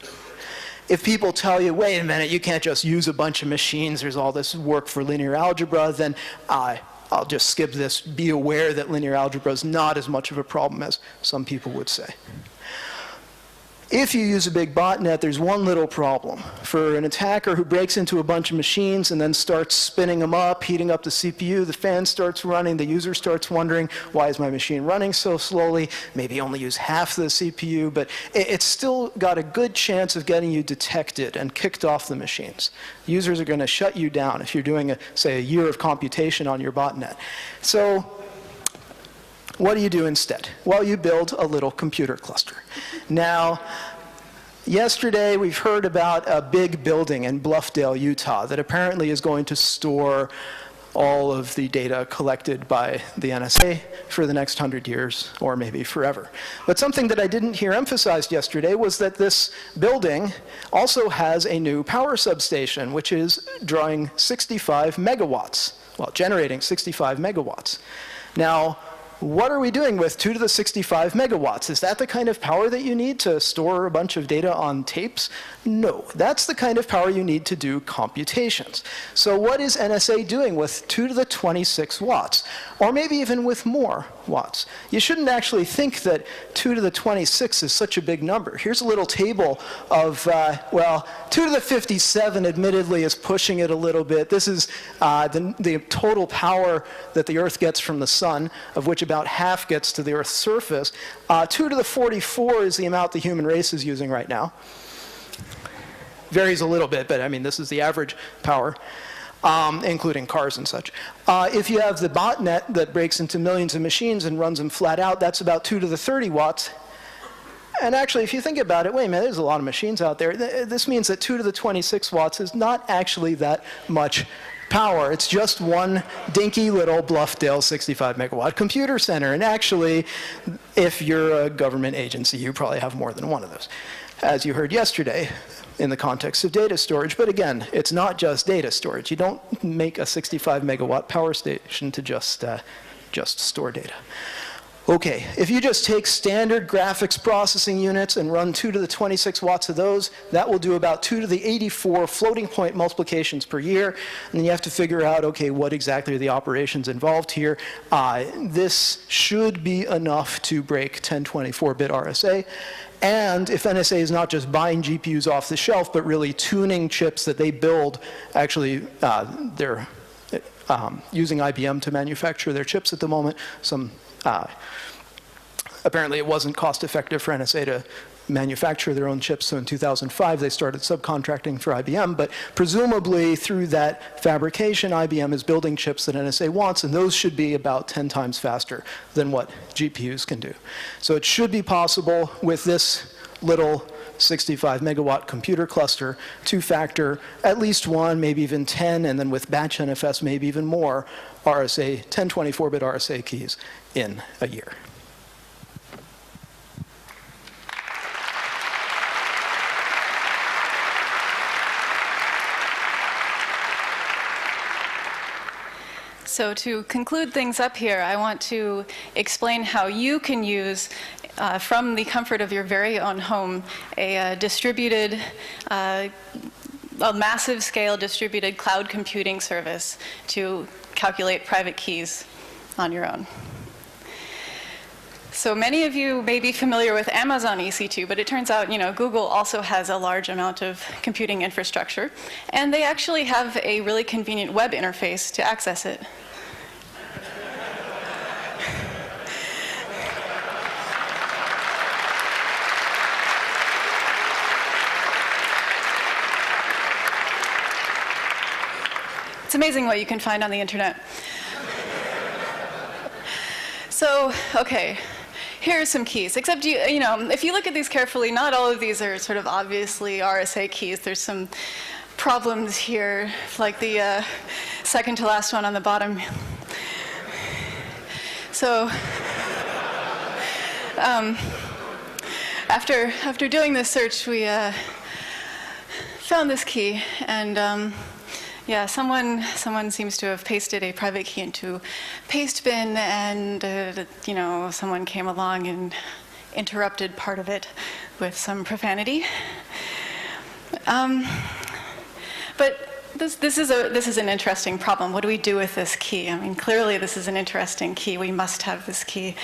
If people tell you, wait a minute, you can't just use a bunch of machines, there's all this work for linear algebra, then I'll just skip this. Be aware that linear algebra is not as much of a problem as some people would say. If you use a big botnet, there's one little problem. For an attacker who breaks into a bunch of machines and then starts spinning them up, heating up the CPU, the fan starts running, the user starts wondering, why is my machine running so slowly? Maybe only use half the CPU, but it's still got a good chance of getting you detected and kicked off the machines. Users are going to shut you down if you're doing, say, a year of computation on your botnet. So what do you do instead? Well, you build a little computer cluster. Now, yesterday we've heard about a big building in Bluffdale, Utah that apparently is going to store all of the data collected by the NSA for the next 100 years, or maybe forever. But something that I didn't hear emphasized yesterday was that this building also has a new power substation, which is drawing 65 megawatts, well, generating 65 megawatts. Now, what are we doing with 2 to the 65 megawatts? Is that the kind of power that you need to store a bunch of data on tapes? No, that's the kind of power you need to do computations. So what is NSA doing with 2 to the 26 watts? Or maybe even with more watts? You shouldn't actually think that 2 to the 26 is such a big number. Here's a little table of, well, 2 to the 57 admittedly is pushing it a little bit. This is the total power that the Earth gets from the sun, of which about half gets to the Earth's surface. 2 to the 44 is the amount the human race is using right now. Varies a little bit, but I mean, this is the average power, including cars and such. If you have the botnet that breaks into millions of machines and runs them flat out, that's about 2 to the 30 watts. And actually, if you think about it, wait a minute, there's a lot of machines out there. This means that 2 to the 26 watts is not actually that much power. It's just one dinky little Bluffdale 65 megawatt computer center. And actually, if you're a government agency, you probably have more than one of those, as you heard yesterday in the context of data storage. But again, it's not just data storage. You don't make a 65 megawatt power station to just store data. Okay, if you just take standard graphics processing units and run 2 to the 26 watts of those, that will do about 2 to the 84 floating point multiplications per year. And then you have to figure out, okay, what exactly are the operations involved here? This should be enough to break 1024-bit RSA. And if NSA is not just buying GPUs off the shelf, but really tuning chips that they build, actually they're using IBM to manufacture their chips at the moment. Apparently it wasn't cost effective for NSA to manufacture their own chips, so in 2005 they started subcontracting for IBM, but presumably through that fabrication, IBM is building chips that NSA wants, and those should be about 10 times faster than what GPUs can do. So it should be possible with this little 65 megawatt computer cluster to factor at least 1, maybe even 10, and then with batch NFS, maybe even more RSA, 1024-bit RSA keys in a year. So to conclude things up here, I want to explain how you can use, from the comfort of your very own home, a distributed, a massive scale distributed cloud computing service to calculate private keys on your own. So many of you may be familiar with Amazon EC2, but it turns out, Google also has a large amount of computing infrastructure, and they actually have a really convenient web interface to access it. It's amazing what you can find on the internet. So, okay, here are some keys. Except, if you look at these carefully, not all of these are sort of obviously RSA keys. There's some problems here, like the second to last one on the bottom. So, after doing this search, we found this key, and yeah, someone seems to have pasted a private key into paste bin, and someone came along and interrupted part of it with some profanity. But this is an interesting problem. What do we do with this key? I mean, clearly this is an interesting key. We must have this key.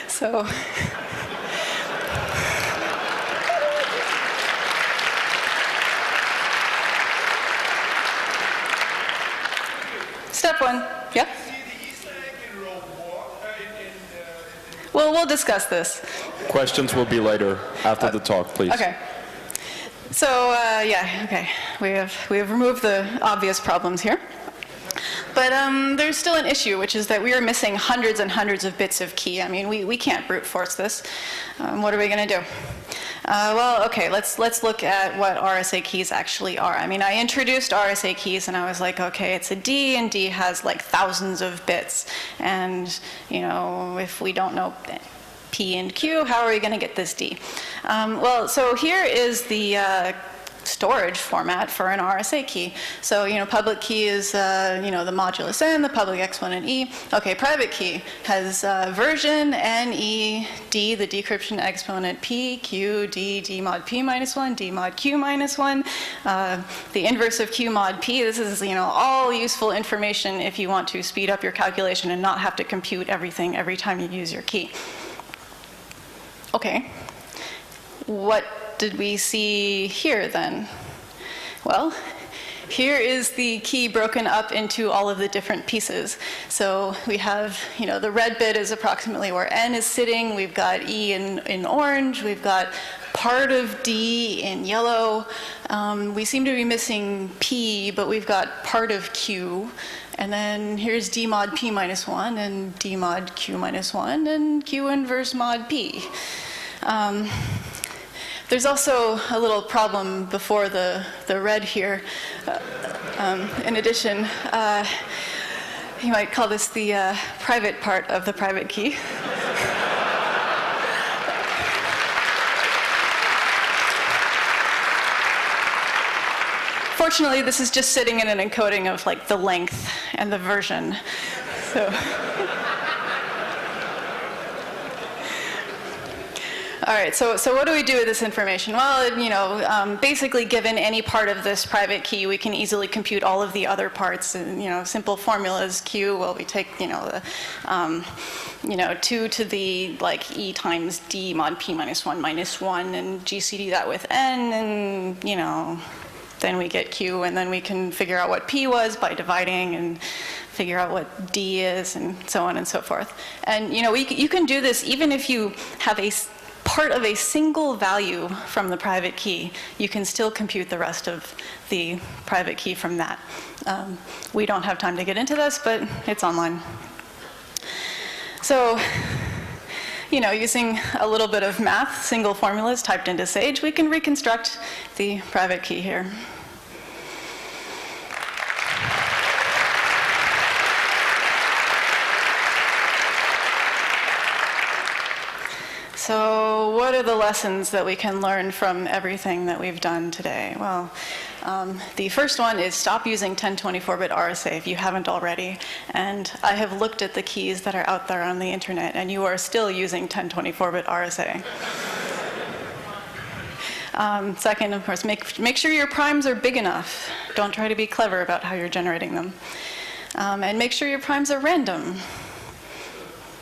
So we'll discuss this. Questions will be later after the talk, please. Okay. So yeah, okay. We have removed the obvious problems here. But there's still an issue, which is that we are missing hundreds and hundreds of bits of key. I mean, we can't brute force this. What are we going to do? Well, okay, let's look at what RSA keys actually are. I mean, I introduced RSA keys, and I was like, okay, it's a D, and D has like thousands of bits. And, you know, if we don't know P and Q, how are we going to get this D? Well, so here is the storage format for an RSA key. So, you know, public key is, you know, the modulus n, the public exponent e. Okay, private key has version n, e, d, the decryption exponent p, q, d, d mod p minus 1, d mod q minus 1, the inverse of q mod p. This is, you know, all useful information if you want to speed up your calculation and not have to compute everything every time you use your key. Okay, what did we see here then? Well, here is the key broken up into all of the different pieces. So we have, you know, the red bit is approximately where N is sitting. We've got E in orange. We've got part of D in yellow. We seem to be missing P, but we've got part of Q. And then here's D mod P minus 1 and D mod Q minus 1 and Q inverse mod P. There's also a little problem before the red here. In addition, you might call this the private part of the private key. Fortunately, this is just sitting in an encoding of like the length and the version. So. All right, so what do we do with this information? Well, you know, basically given any part of this private key, we can easily compute all of the other parts. And, you know, simple formulas, Q, well, we take, you know, the, 2 to the, like, E times D mod P minus 1 and GCD that with N, and, you know, then we get Q, and then we can figure out what P was by dividing and figure out what D is, and so on and so forth. And, you know, you can do this even if you have a part of a single value from the private key. You can still compute the rest of the private key from that. We don't have time to get into this, but it's online. So, you know, using a little bit of math, single formulas typed into Sage, we can reconstruct the private key here. So what are the lessons that we can learn from everything that we've done today? Well, the first one is stop using 1024-bit RSA if you haven't already. And I have looked at the keys that are out there on the internet, and you are still using 1024-bit RSA. Second, of course, make sure your primes are big enough. Don't try to be clever about how you're generating them. And make sure your primes are random.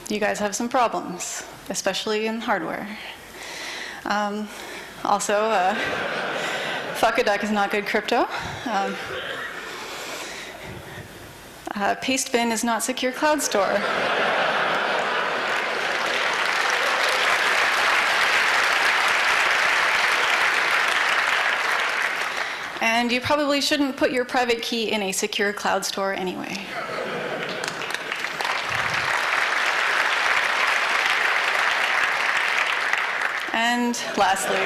You guys have some problems, especially in hardware. Also, fuck a duck is not good crypto. Pastebin is not secure cloud store. And you probably shouldn't put your private key in a secure cloud store anyway. And lastly,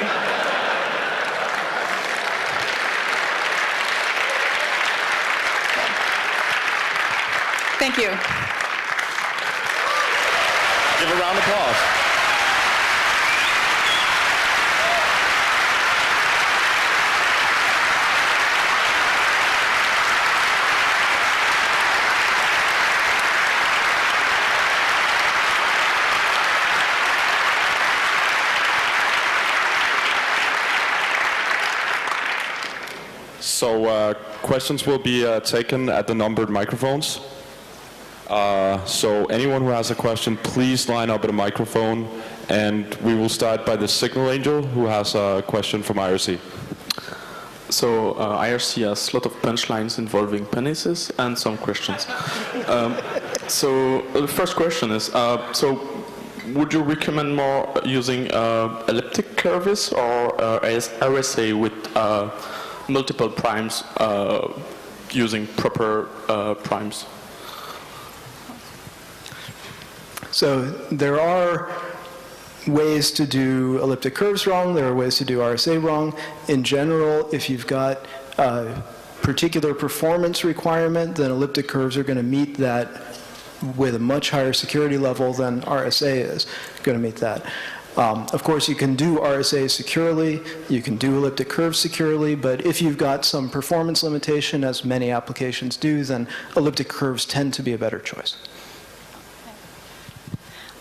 thank you. Give a round of applause. So questions will be taken at the numbered microphones. So anyone who has a question, please line up at a microphone, and we will start by the signal angel who has a question from IRC. So IRC has a lot of punchlines involving penises and some questions. So the first question is, so would you recommend more using elliptic curves or RSA with multiple primes using proper primes? So there are ways to do elliptic curves wrong. There are ways to do RSA wrong. In general, if you've got a particular performance requirement, then elliptic curves are going to meet that with a much higher security level than RSA is going to meet that. Of course, you can do RSA securely, you can do elliptic curves securely, but if you've got some performance limitation, as many applications do, then elliptic curves tend to be a better choice.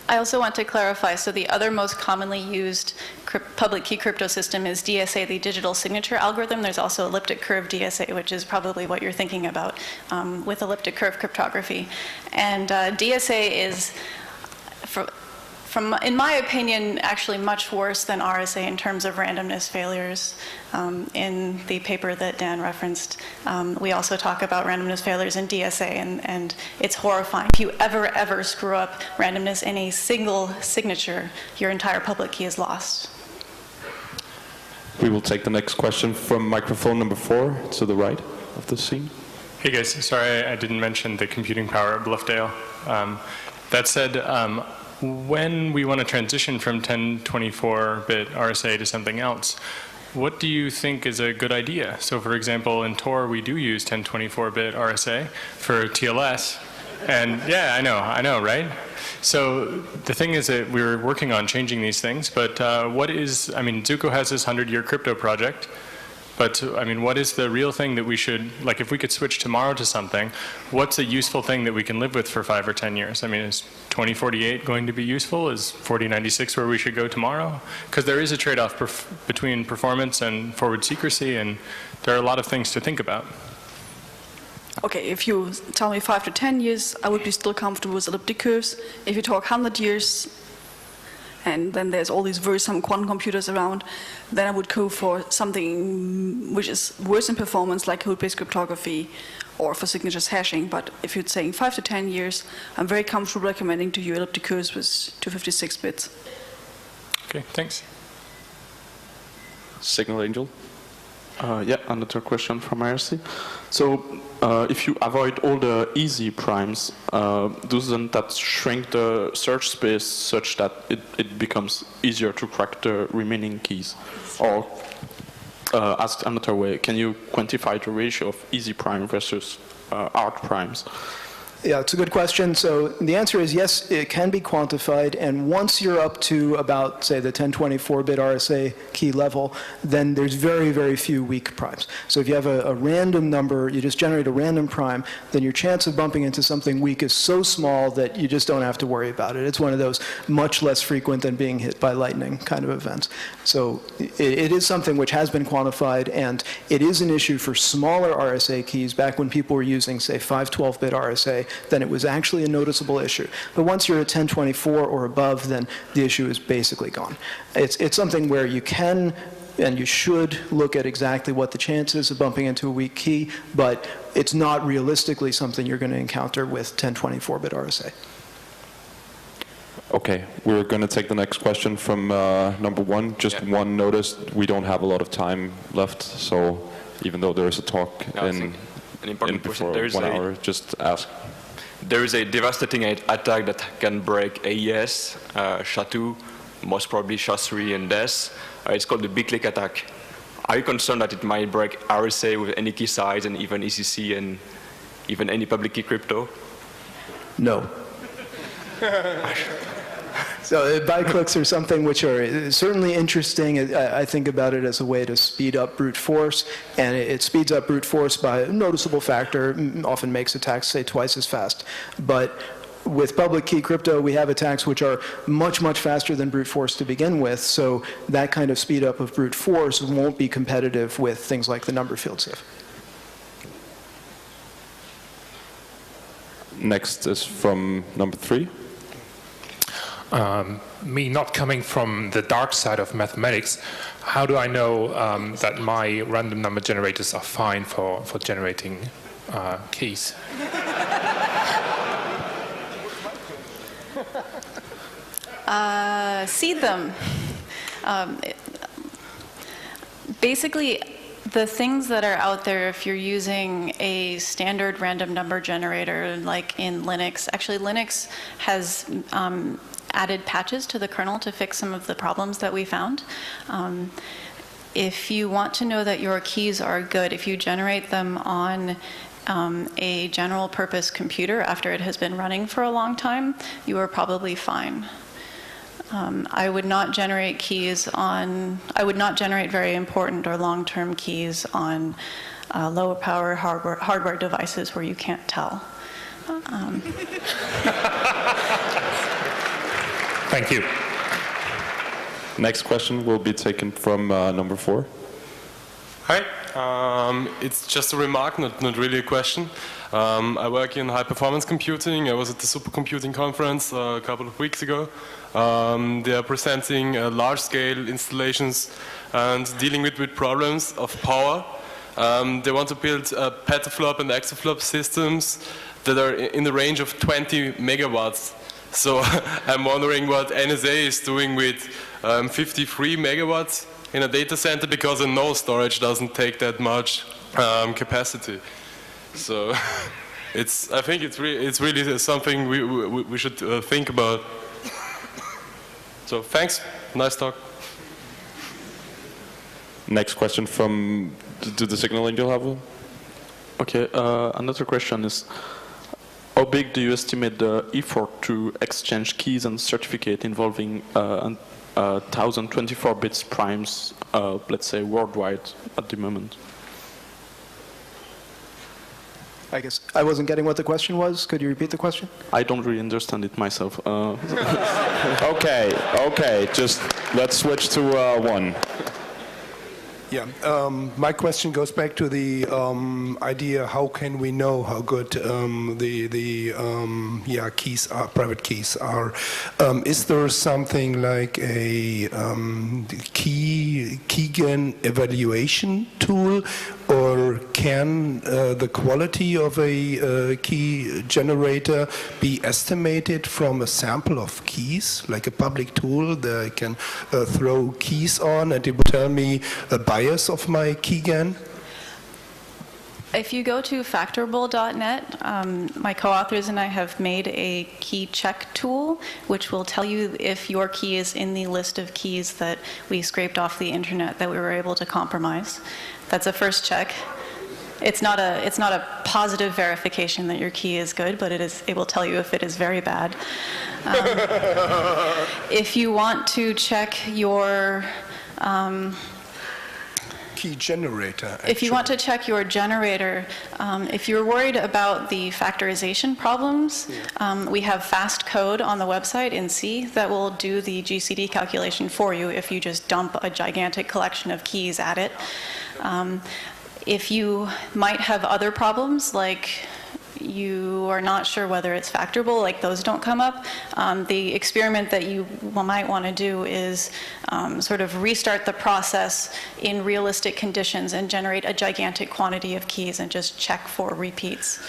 I also want to clarify, so the other most commonly used public key crypto system is DSA, the digital signature algorithm. There's also elliptic curve DSA, which is probably what you're thinking about with elliptic curve cryptography. And DSA is, in my opinion, actually much worse than RSA in terms of randomness failures. In the paper that Dan referenced, we also talk about randomness failures in DSA, and it's horrifying. If you ever screw up randomness in a single signature, your entire public key is lost. We will take the next question from microphone number 4 to the right of the scene. Hey guys, sorry I didn't mention the computing power at Bluffdale. That said, when we want to transition from 1024-bit RSA to something else, what do you think is a good idea? So for example, in Tor, we do use 1024-bit RSA for TLS. And yeah, I know, right? So the thing is that we're working on changing these things, but Zuko has this 100-year crypto project. But, what is the real thing that we should, like if we could switch tomorrow to something, what's a useful thing that we can live with for 5 or 10 years? Is 2048 going to be useful? Is 4096 where we should go tomorrow? Because there is a trade-off between performance and forward secrecy, and there are a lot of things to think about. Okay, if you tell me 5 to 10 years, I would be still comfortable with elliptic curves. If you talk 100 years, and then there's all these worrisome quantum computers around, then I would go for something which is worse in performance, like code-based cryptography or for signatures hashing. But if you're saying 5 to 10 years, I'm very comfortable recommending to you elliptic curves with 256 bits. Okay, thanks. Signal Angel. Yeah, another question from IRC. So if you avoid all the easy primes, doesn't that shrink the search space such that it becomes easier to crack the remaining keys? Or asked another way, can you quantify the ratio of easy prime versus hard primes? Yeah, it's a good question. So the answer is yes, it can be quantified. And once you're up to about, say, the 1024-bit RSA key level, then there's very, very few weak primes. So if you have a random number, you just generate a random prime, then your chance of bumping into something weak is so small that you just don't have to worry about it. It's one of those much less frequent than being hit by lightning kind of events. So it is something which has been quantified, and it is an issue for smaller RSA keys. Back when people were using, say, 512-bit RSA, then it was actually a noticeable issue. But once you're at 1024 or above, then the issue is basically gone. It's something where you can and you should look at exactly what the chance is of bumping into a weak key, but it's not realistically something you're going to encounter with 1024-bit RSA. Okay, we're going to take the next question from number 1. Just one notice, we don't have a lot of time left, so even though there is a talk in before 1 hour, just ask. There is a devastating attack that can break AES, SHA-2, most probably SHA-3 and DES. It's called the big click attack. Are you concerned that it might break RSA with any key size and even ECC and even any public key crypto? No. So byteclicks are something which are certainly interesting. I think about it as a way to speed up brute force, and it speeds up brute force by a noticeable factor, often makes attacks, say, twice as fast. But with public key crypto, we have attacks which are much, much faster than brute force to begin with, so that kind of speed up of brute force won't be competitive with things like the number field sieve. Next is from number 3. Me not coming from the dark side of mathematics, how do I know that my random number generators are fine for generating keys? Seed them. Basically, the things that are out there, if you're using a standard random number generator, like in Linux, actually Linux has added patches to the kernel to fix some of the problems that we found. If you want to know that your keys are good, if you generate them on a general purpose computer after it has been running for a long time, you are probably fine. I would not generate I would not generate very important or long-term keys on lower power hardware devices where you can't tell. Thank you. Next question will be taken from number 4. Hi. It's just a remark, not really a question. I work in high-performance computing. I was at the supercomputing conference a couple of weeks ago. They are presenting large-scale installations and dealing with problems of power. They want to build petaflop and exaflop systems that are in the range of 20 megawatts. So I'm wondering what NSA is doing with 53 megawatts in a data center, because I know storage doesn't take that much capacity. So I think it's really something we should think about. So thanks, nice talk. Next question from the Signal Angel have one? Okay, another question is, how big do you estimate the effort to exchange keys and certificate involving 1024 bits primes, let's say worldwide at the moment? I guess I wasn't getting what the question was. Could you repeat the question? I don't really understand it myself. Okay, just let's switch to 1. Yeah, my question goes back to the idea: how can we know how good the keys are, private keys are? Is there something like a keygen evaluation tool, or can the quality of a key generator be estimated from a sample of keys, like a public tool that I can throw keys on and it will tell me a bias of my keygen? If you go to factorable.net, my co-authors and I have made a key check tool, which will tell you if your key is in the list of keys that we scraped off the internet that we were able to compromise. That's a first check. It's not a positive verification that your key is good, but it will tell you if it is very bad. If you want to check your Key generator. Actually. If you want to check your generator, if you're worried about the factorization problems, we have fast code on the website in C that will do the GCD calculation for you if you just dump a gigantic collection of keys at it. If you might have other problems, like you are not sure whether it's factorable, like those don't come up, the experiment that you might want to do is sort of restart the process in realistic conditions and generate a gigantic quantity of keys and just check for repeats.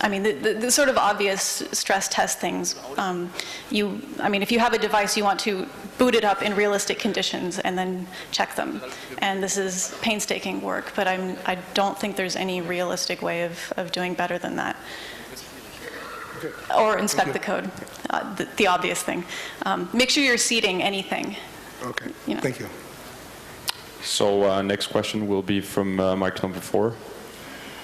I mean, the sort of obvious stress test things, I mean, if you have a device, you want to boot it up in realistic conditions and then check them. And this is painstaking work, but I don't think there's any realistic way of doing better than that. Or inspect the code, the obvious thing. Make sure you're seeding anything. Okay, you know. Thank you. So next question will be from mic number 4.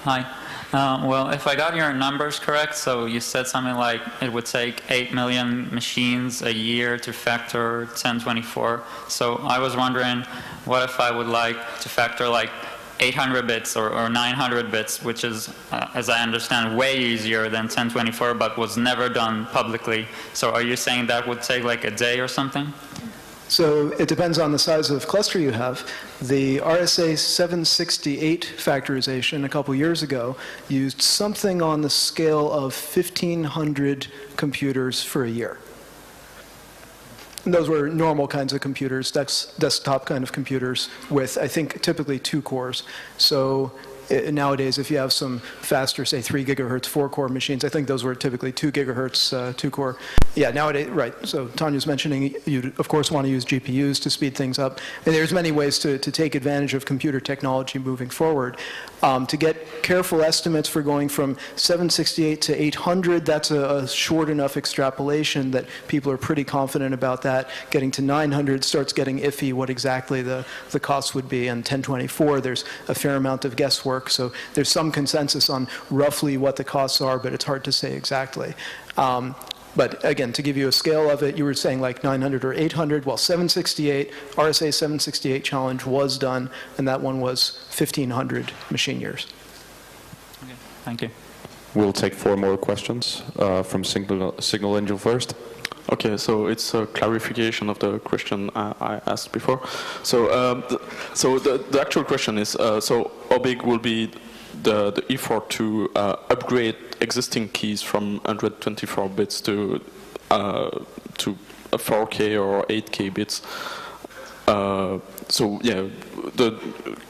Hi. Well, if I got your numbers correct, so you said something like it would take 8 million machines a year to factor 1024. So I was wondering, what if I would like to factor like 800 bits or 900 bits, which is, as I understand, way easier than 1024, but was never done publicly. So are you saying that would take like a day or something? So it depends on the size of cluster you have. The RSA 768 factorization a couple years ago used something on the scale of 1,500 computers for a year. And those were normal kinds of computers, desktop kind of computers with, I think, typically 2 cores. So nowadays, if you have some faster, say 3 gigahertz 4-core machines, I think those were typically 2 gigahertz 2-core. Yeah, nowadays, right. So Tanya's mentioning you, of course, want to use GPUs to speed things up. And there's many ways to take advantage of computer technology moving forward. To get careful estimates for going from 768 to 800, that's a short enough extrapolation that people are pretty confident about that. Getting to 900 starts getting iffy what exactly the cost would be. And 1024, there's a fair amount of guesswork. So there's some consensus on roughly what the costs are, but it's hard to say exactly. But again, to give you a scale of it, you were saying like 900 or 800. Well, 768, RSA 768 challenge was done, and that one was 1,500 machine years. Okay, thank you. We'll take 4 more questions from Signal Angel first. Okay, so it's a clarification of the question I asked before. So, the actual question is, so how big will be the effort to upgrade existing keys from 124 bits to a 4K or 8K bits? So yeah,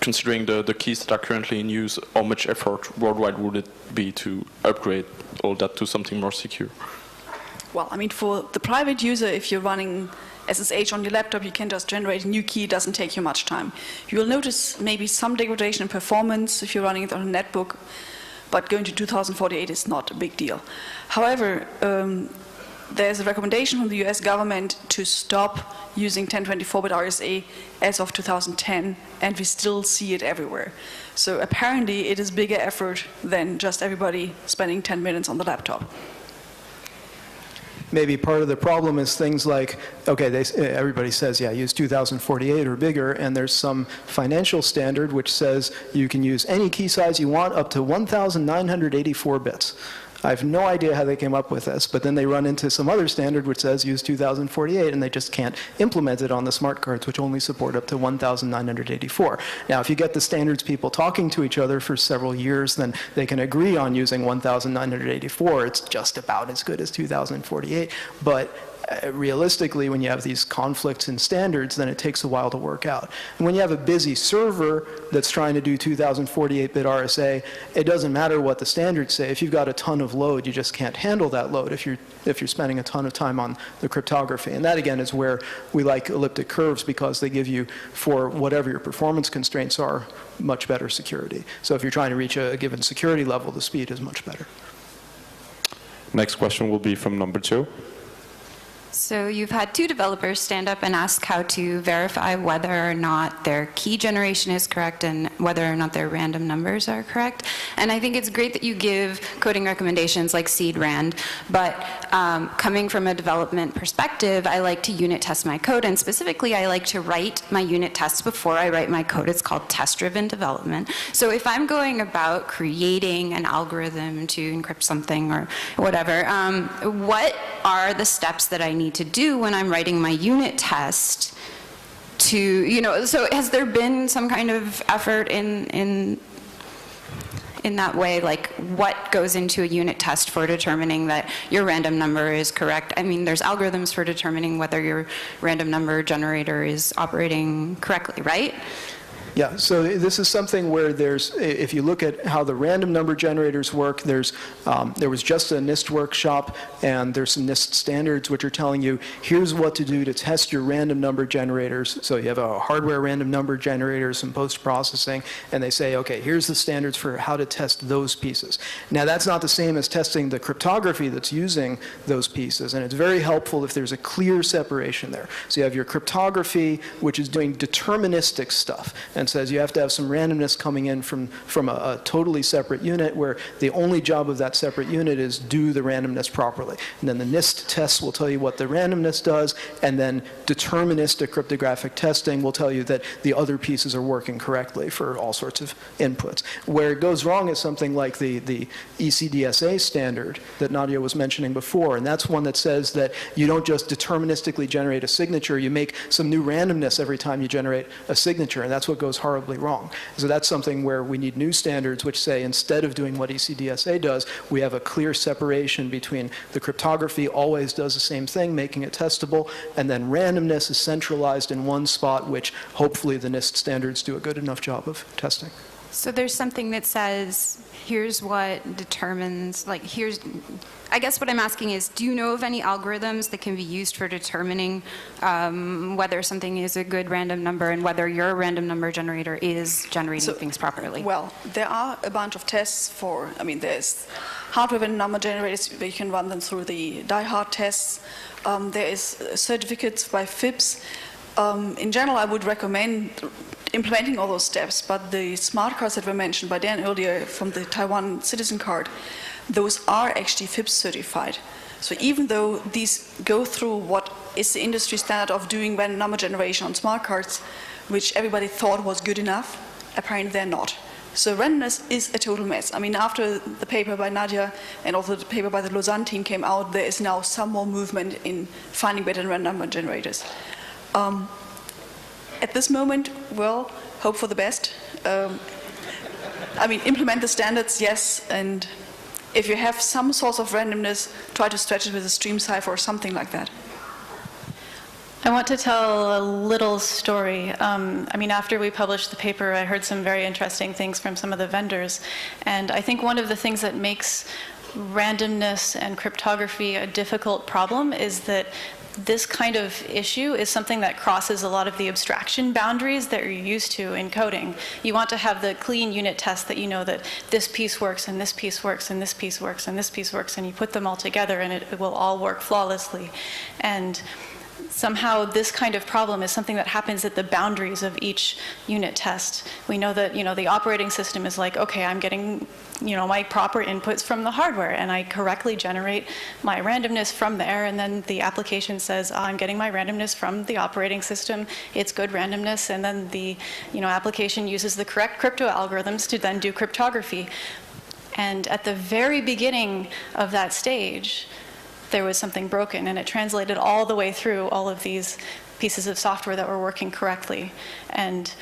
considering the keys that are currently in use, how much effort worldwide would it be to upgrade all that to something more secure? Well, I mean, for the private user, if you're running SSH on your laptop, you can just generate a new key. It doesn't take you much time. You will notice maybe some degradation in performance if you're running it on a netbook, but going to 2048 is not a big deal. However, there's a recommendation from the US government to stop using 1024-bit RSA as of 2010, and we still see it everywhere. So apparently it is bigger effort than just everybody spending 10 minutes on the laptop. Maybe part of the problem is things like, okay, everybody says, yeah, use 2048 or bigger, and there's some financial standard which says you can use any key size you want up to 1,984 bits. I have no idea how they came up with this, but then they run into some other standard which says use 2048, and they just can't implement it on the smart cards, which only support up to 1,984. Now, if you get the standards people talking to each other for several years, then they can agree on using 1,984. It's just about as good as 2048, but realistically, when you have these conflicts in standards, then it takes a while to work out. And when you have a busy server that's trying to do 2048-bit RSA, it doesn't matter what the standards say. If you've got a ton of load, you just can't handle that load if you're spending a ton of time on the cryptography. And that, again, is where we like elliptic curves, because they give you, for whatever your performance constraints are, much better security. So if you're trying to reach a given security level, the speed is much better. Next question will be from number 2. So you've had 2 developers stand up and ask how to verify whether or not their key generation is correct and whether or not their random numbers are correct. And I think it's great that you give coding recommendations like seed rand, but coming from a development perspective, I like to unit test my code, and specifically I like to write my unit tests before I write my code. It's called test-driven development. So if I'm going about creating an algorithm to encrypt something or whatever, what are the steps that I need to do when I'm writing my unit test to, so has there been some kind of effort in that way, like what goes into a unit test for determining that your random number is correct? I mean, there's algorithms for determining whether your random number generator is operating correctly, right? Yeah, so this is something where there's, if you look at how the random number generators work, there was just a NIST workshop, and there's some NIST standards which are telling you, here's what to do to test your random number generators. So you have a hardware random number generator, some post-processing, and they say, okay, here's the standards for how to test those pieces. Now, that's not the same as testing the cryptography that's using those pieces, and it's very helpful if there's a clear separation there. So you have your cryptography, which is doing deterministic stuff, and says you have to have some randomness coming in from a totally separate unit, where the only job of that separate unit is do the randomness properly. And then the NIST tests will tell you what the randomness does, and then deterministic cryptographic testing will tell you that the other pieces are working correctly for all sorts of inputs. Where it goes wrong is something like the ECDSA standard that Nadia was mentioning before, and that's one that says that you don't just deterministically generate a signature, you make some new randomness every time you generate a signature, and that's what goes horribly wrong. So that's something where we need new standards which say, instead of doing what ECDSA does, we have a clear separation between the cryptography always does the same thing, making it testable, and then randomness is centralized in one spot, which hopefully the NIST standards do a good enough job of testing. So there's something that says, here's what determines, like, here's, I guess what I'm asking is, do you know of any algorithms that can be used for determining whether something is a good random number and whether your random number generator is generating things properly? Well, there are a bunch of tests for, I mean, there's hardware random number generators where you can run them through the die-hard tests. There is certificates by FIPS. In general, I would recommend implementing all those steps, but the smart cards that were mentioned by Dan earlier from the Taiwan citizen card, those are actually FIPS certified. So even though these go through what is the industry standard of doing random number generation on smart cards, which everybody thought was good enough, apparently they're not. So randomness is a total mess. I mean, after the paper by Nadia and also the paper by the Lausanne team came out, there is now some more movement in finding better random number generators. At this moment, well, hope for the best. I mean, implement the standards, yes, and if you have some source of randomness, try to stretch it with a stream cipher or something like that. I want to tell a little story. I mean, after we published the paper, I heard some very interesting things from some of the vendors, and I think one of the things that makes randomness and cryptography a difficult problem is that this kind of issue is something that crosses a lot of the abstraction boundaries that you're used to in coding. You want to have the clean unit test that you know that this piece works and this piece works and this piece works and this piece works, and you put them all together and it will all work flawlessly. And somehow this kind of problem is something that happens at the boundaries of each unit test. We know that, the operating system is like, okay, I'm getting, my proper inputs from the hardware, and I correctly generate my randomness from there, and then the application says, I'm getting my randomness from the operating system, it's good randomness, and then the, application uses the correct crypto algorithms to then do cryptography. And at the very beginning of that stage, there was something broken, and it translated all the way through all of these pieces of software that were working correctly. And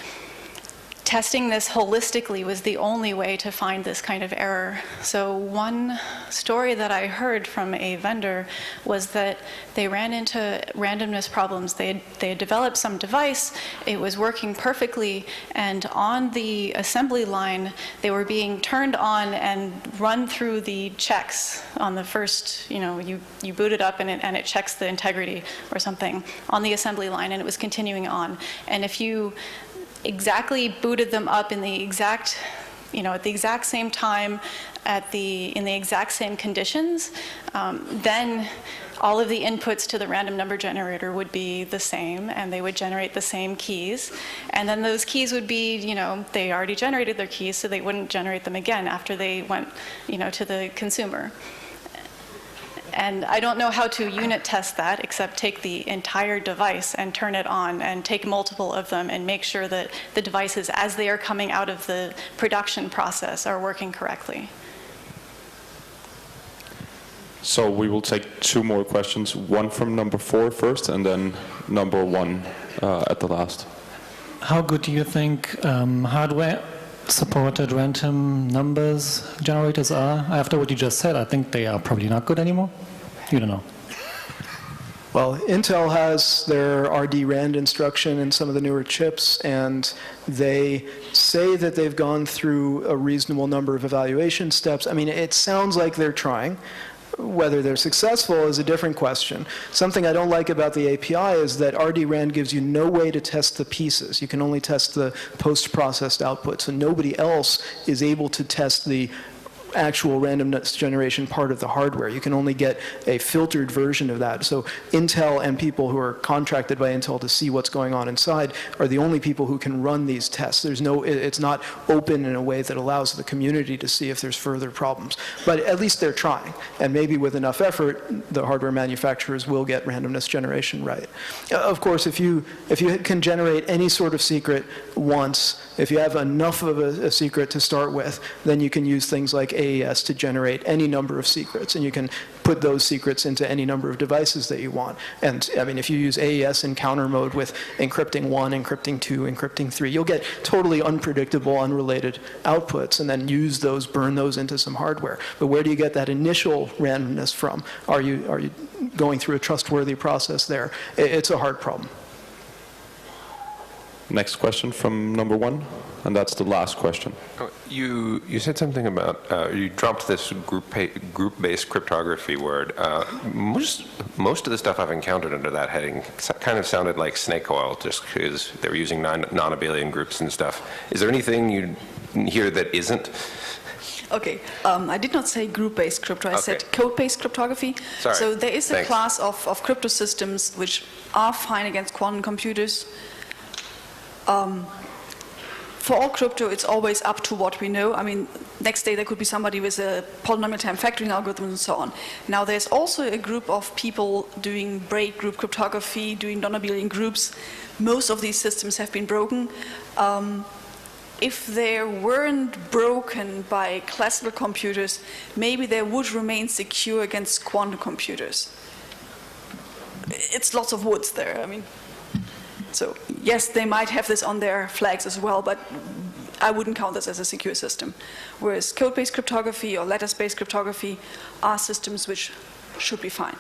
testing this holistically was the only way to find this kind of error. So one story that I heard from a vendor was that they ran into randomness problems. They had developed some device, it was working perfectly, and on the assembly line, they were being turned on and run through the checks on the first, you boot it up and it checks the integrity or something on the assembly line, and it was continuing on. And if you exactly booted them up in the exact, at the exact same time, in the exact same conditions, then all of the inputs to the random number generator would be the same, and they would generate the same keys. And then those keys would be, they already generated their keys, so they wouldn't generate them again after they went, to the consumer. And I don't know how to unit test that except take the entire device and turn it on and take multiple of them and make sure that the devices, as they are coming out of the production process, are working correctly. So we will take two more questions, one from number 4 first and then number 1 at the last. How good do you think hardware supported random numbers generators are? After what you just said, I think they are probably not good anymore. You don't know. Well, Intel has their RD-RAND instruction in some of the newer chips, and they say that they've gone through a reasonable number of evaluation steps. I mean, it sounds like they're trying. Whether they're successful is a different question. Something I don't like about the API is that RD-RAND gives you no way to test the pieces. You can only test the post-processed output, so nobody else is able to test the actual randomness generation part of the hardware. You can only get a filtered version of that. So Intel and people who are contracted by Intel to see what's going on inside are the only people who can run these tests. It's not open in a way that allows the community to see if there's further problems. But at least they're trying. And maybe with enough effort, the hardware manufacturers will get randomness generation right. Of course, if you can generate any sort of secret once, if you have enough of a secret to start with, then you can use things like AES to generate any number of secrets, and you can put those secrets into any number of devices that you want. And I mean, if you use AES in counter mode with encrypting 1, encrypting 2, encrypting 3, you'll get totally unpredictable, unrelated outputs, and then use those, burn those into some hardware. But where do you get that initial randomness from? Are you going through a trustworthy process there? It's a hard problem. Next question from number 1, and that's the last question. You said something about, you dropped this group-based cryptography word. Most of the stuff I've encountered under that heading kind of sounded like snake oil, just because they were using non-abelian groups and stuff. Is there anything you hear that isn't? Okay, I did not say group-based crypto, I said code-based cryptography. Sorry. So there is a Thanks. class of cryptosystems which are fine against quantum computers. For all crypto, it's always up to what we know. I mean, next day there could be somebody with a polynomial time factoring algorithm and so on. Now there's also a group of people doing break group cryptography, doing non-abelian groups. Most of these systems have been broken. If they weren't broken by classical computers, maybe they would remain secure against quantum computers. It's lots of woods there, I mean. So yes, they might have this on their flags as well, but I wouldn't count this as a secure system. Whereas code-based cryptography or lattice-based cryptography are systems which should be fine.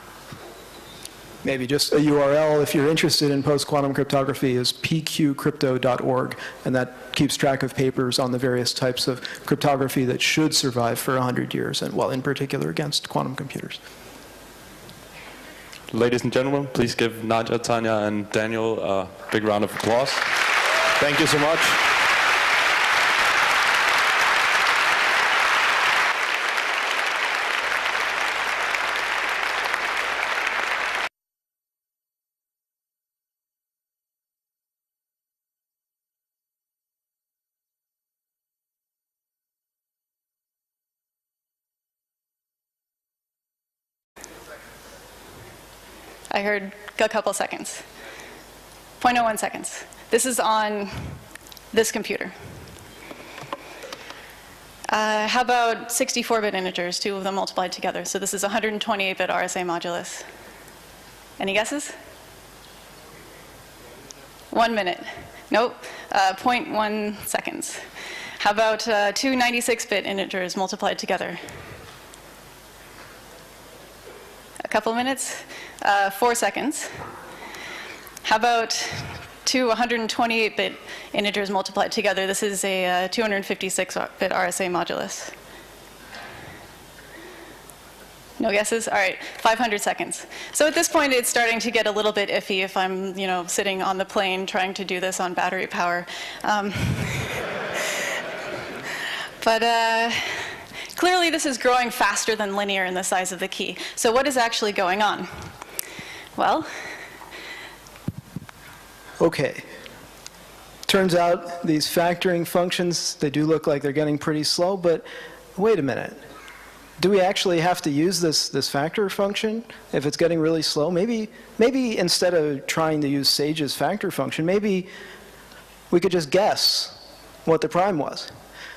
Maybe just a URL, if you're interested in post-quantum cryptography, is pqcrypto.org, and that keeps track of papers on the various types of cryptography that should survive for 100 years, and well, in particular against quantum computers. Ladies and gentlemen, please give Nadia, Tanja, and Daniel a big round of applause. Thank you so much. I heard a couple seconds. 0.01 seconds. This is on this computer. How about 64-bit integers, 2 of them multiplied together? So this is 128-bit RSA modulus. Any guesses? 1 minute. Nope. 0.1 seconds. How about 2 96-bit integers multiplied together? A couple minutes? 4 seconds. How about 2 128-bit integers multiplied together? This is a 256-bit RSA modulus. No guesses? All right, 500 seconds. So at this point, it's starting to get a little bit iffy if I'm, sitting on the plane trying to do this on battery power. But clearly, this is growing faster than linear in the size of the key. So what is actually going on? Well, okay. Turns out these factoring functions, they do look like they're getting pretty slow, but wait a minute. Do we actually have to use this factor function if it's getting really slow? Maybe instead of trying to use Sage's factor function, maybe we could just guess what the prime was.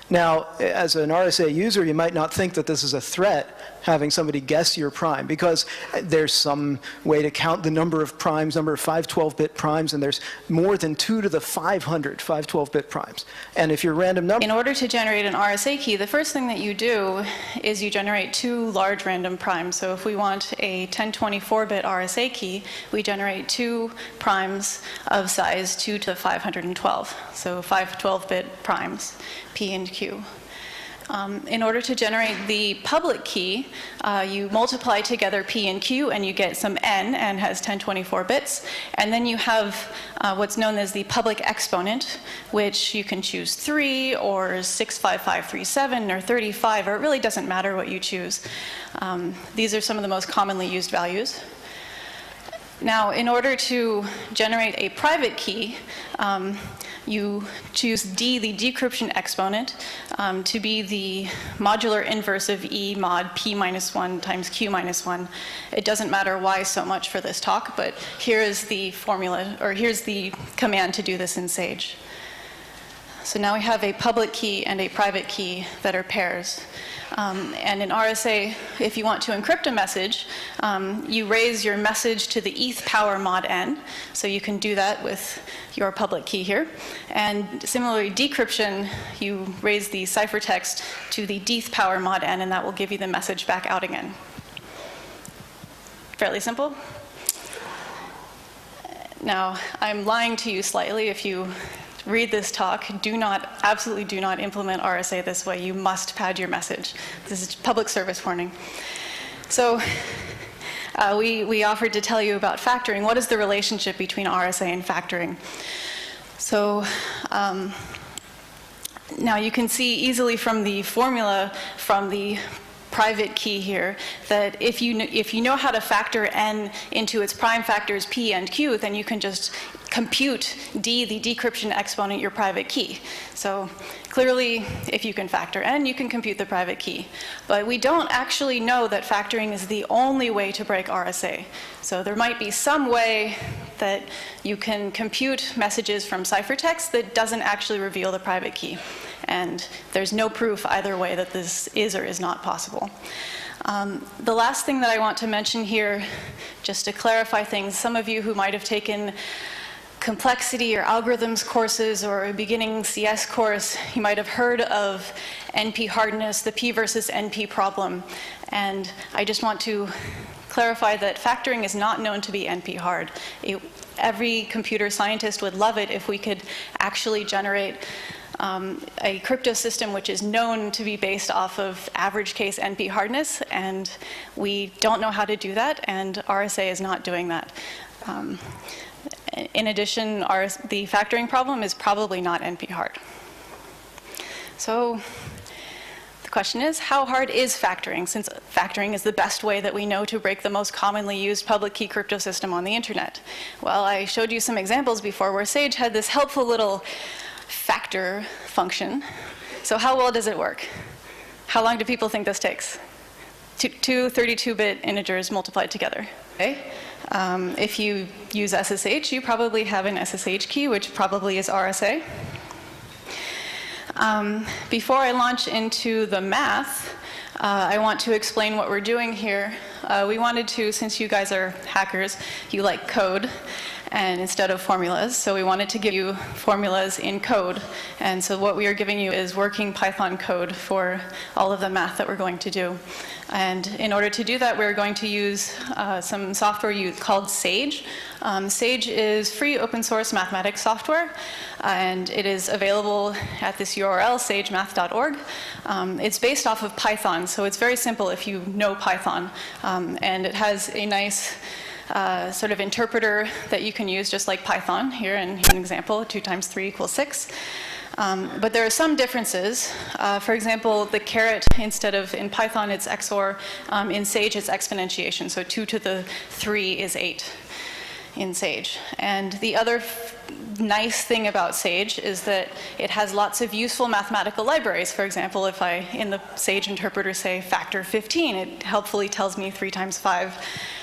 Now, as an RSA user, you might not think that this is a threat, having somebody guess your prime, because there's some way to count the number of primes, number of 512-bit primes, and there's more than 2 to the 500 512-bit primes. And if your random number... In order to generate an RSA key, the first thing that you do is you generate 2 large random primes. So if we want a 1024-bit RSA key, we generate 2 primes of size 2 to the 512. So 512-bit primes, P and Q. In order to generate the public key, you multiply together P and Q, and you get some N. N has 1024 bits. And then you have what's known as the public exponent, which you can choose 3 or 65537 or 35, or it really doesn't matter what you choose. These are some of the most commonly used values. Now, in order to generate a private key, you choose D, the decryption exponent, to be the modular inverse of E mod P minus 1 times Q minus 1. It doesn't matter why so much for this talk, but here is the formula, or here's the command to do this in Sage. So now we have a public key and a private key that are pairs. And in RSA, if you want to encrypt a message, you raise your message to the eth power mod n. So you can do that with your public key here. And similarly, decryption, you raise the ciphertext to the deth power mod n, and that will give you the message back out again. Fairly simple. Now, I'm lying to you slightly if you read this talk, absolutely do not implement RSA this way. You must pad your message. This is public service warning. So we offered to tell you about factoring. What is the relationship between RSA and factoring? So now you can see easily from the formula from the private key here that if you know how to factor n into its prime factors p and q, then you can just compute d, the decryption exponent, your private key. So clearly, if you can factor n, you can compute the private key. But we don't actually know that factoring is the only way to break RSA. So there might be some way that you can compute messages from ciphertext that doesn't actually reveal the private key. And there's no proof either way that this is or is not possible. The last thing that I want to mention here, just to clarify things, some of you who might have taken complexity or algorithms courses or a beginning CS course, you might have heard of NP hardness, the P versus NP problem. And I just want to clarify that factoring is not known to be NP hard. Every computer scientist would love it if we could actually generate a crypto system which is known to be based off of average case NP hardness, and we don't know how to do that, and RSA is not doing that. In addition, the factoring problem is probably not NP hard. So the question is, how hard is factoring, since factoring is the best way that we know to break the most commonly used public key crypto system on the internet? Well, I showed you some examples before where Sage had this helpful little factor function. So how well does it work? How long do people think this takes? Two 32-bit integers multiplied together. Okay? If you use SSH, you probably have an SSH key, which probably is RSA. Before I launch into the math, I want to explain what we're doing here. We wanted to, since you guys are hackers, you like code, and instead of formulas, so we wanted to give you formulas in code. And so what we are giving you is working Python code for all of the math that we're going to do. And in order to do that, we're going to use some software called Sage. Sage is free open source mathematics software, and it is available at this URL, sagemath.org. It's based off of Python, so it's very simple if you know Python. And it has a nice sort of interpreter that you can use just like Python. Here, and here's an example, 2 times 3 equals 6. But there are some differences. For example, the caret, instead of in Python it's XOR, in Sage it's exponentiation. So 2 to the 3 is 8 in Sage. And the other nice thing about Sage is that it has lots of useful mathematical libraries. For example, if I, in the Sage interpreter, say factor 15, it helpfully tells me 3 times 5.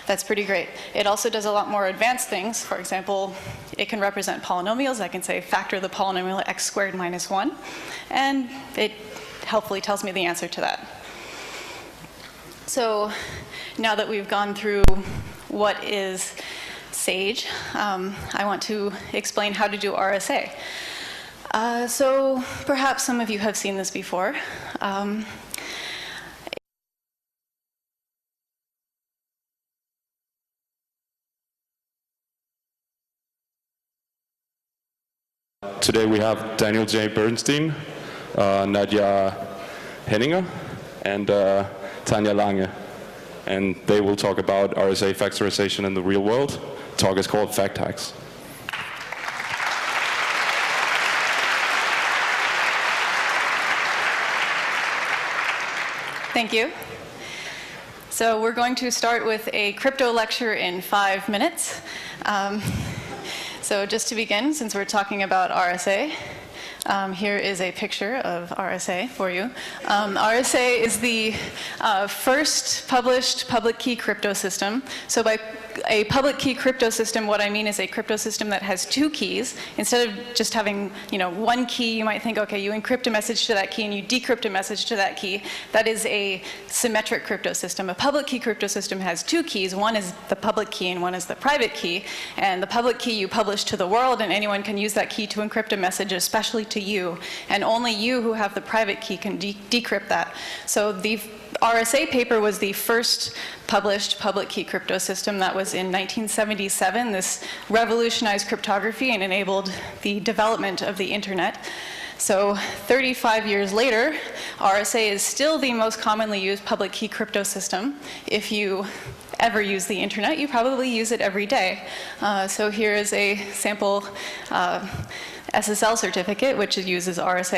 That's pretty great. It also does a lot more advanced things. For example, it can represent polynomials. I can say factor the polynomial x squared minus 1, and it helpfully tells me the answer to that. So now that we've gone through what is Sage, I want to explain how to do RSA. So perhaps some of you have seen this before. Today we have Daniel J. Bernstein, Nadia Heninger, and Tanja Lange. And they will talk about RSA factorization in the real world. The talk is called FactHacks. Thank you. So we're going to start with a crypto lecture in 5 minutes. So just to begin, since we're talking about RSA, here is a picture of RSA for you. RSA is the first published public key crypto system. So by a public key crypto system, what I mean is a crypto system that has 2 keys. Instead of just having, 1 key, you might think, okay, you encrypt a message to that key and you decrypt a message to that key. That is a symmetric crypto system. A public key crypto system has 2 keys. One is the public key and one is the private key. And the public key you publish to the world, and anyone can use that key to encrypt a message, especially to you. And only you who have the private key can decrypt that. So the RSA paper was the first published public key crypto system that was was in 1977. This revolutionized cryptography and enabled the development of the internet. So 35 years later, RSA is still the most commonly used public key crypto system. If you ever use the internet, you probably use it every day. So here is a sample SSL certificate, which uses RSA.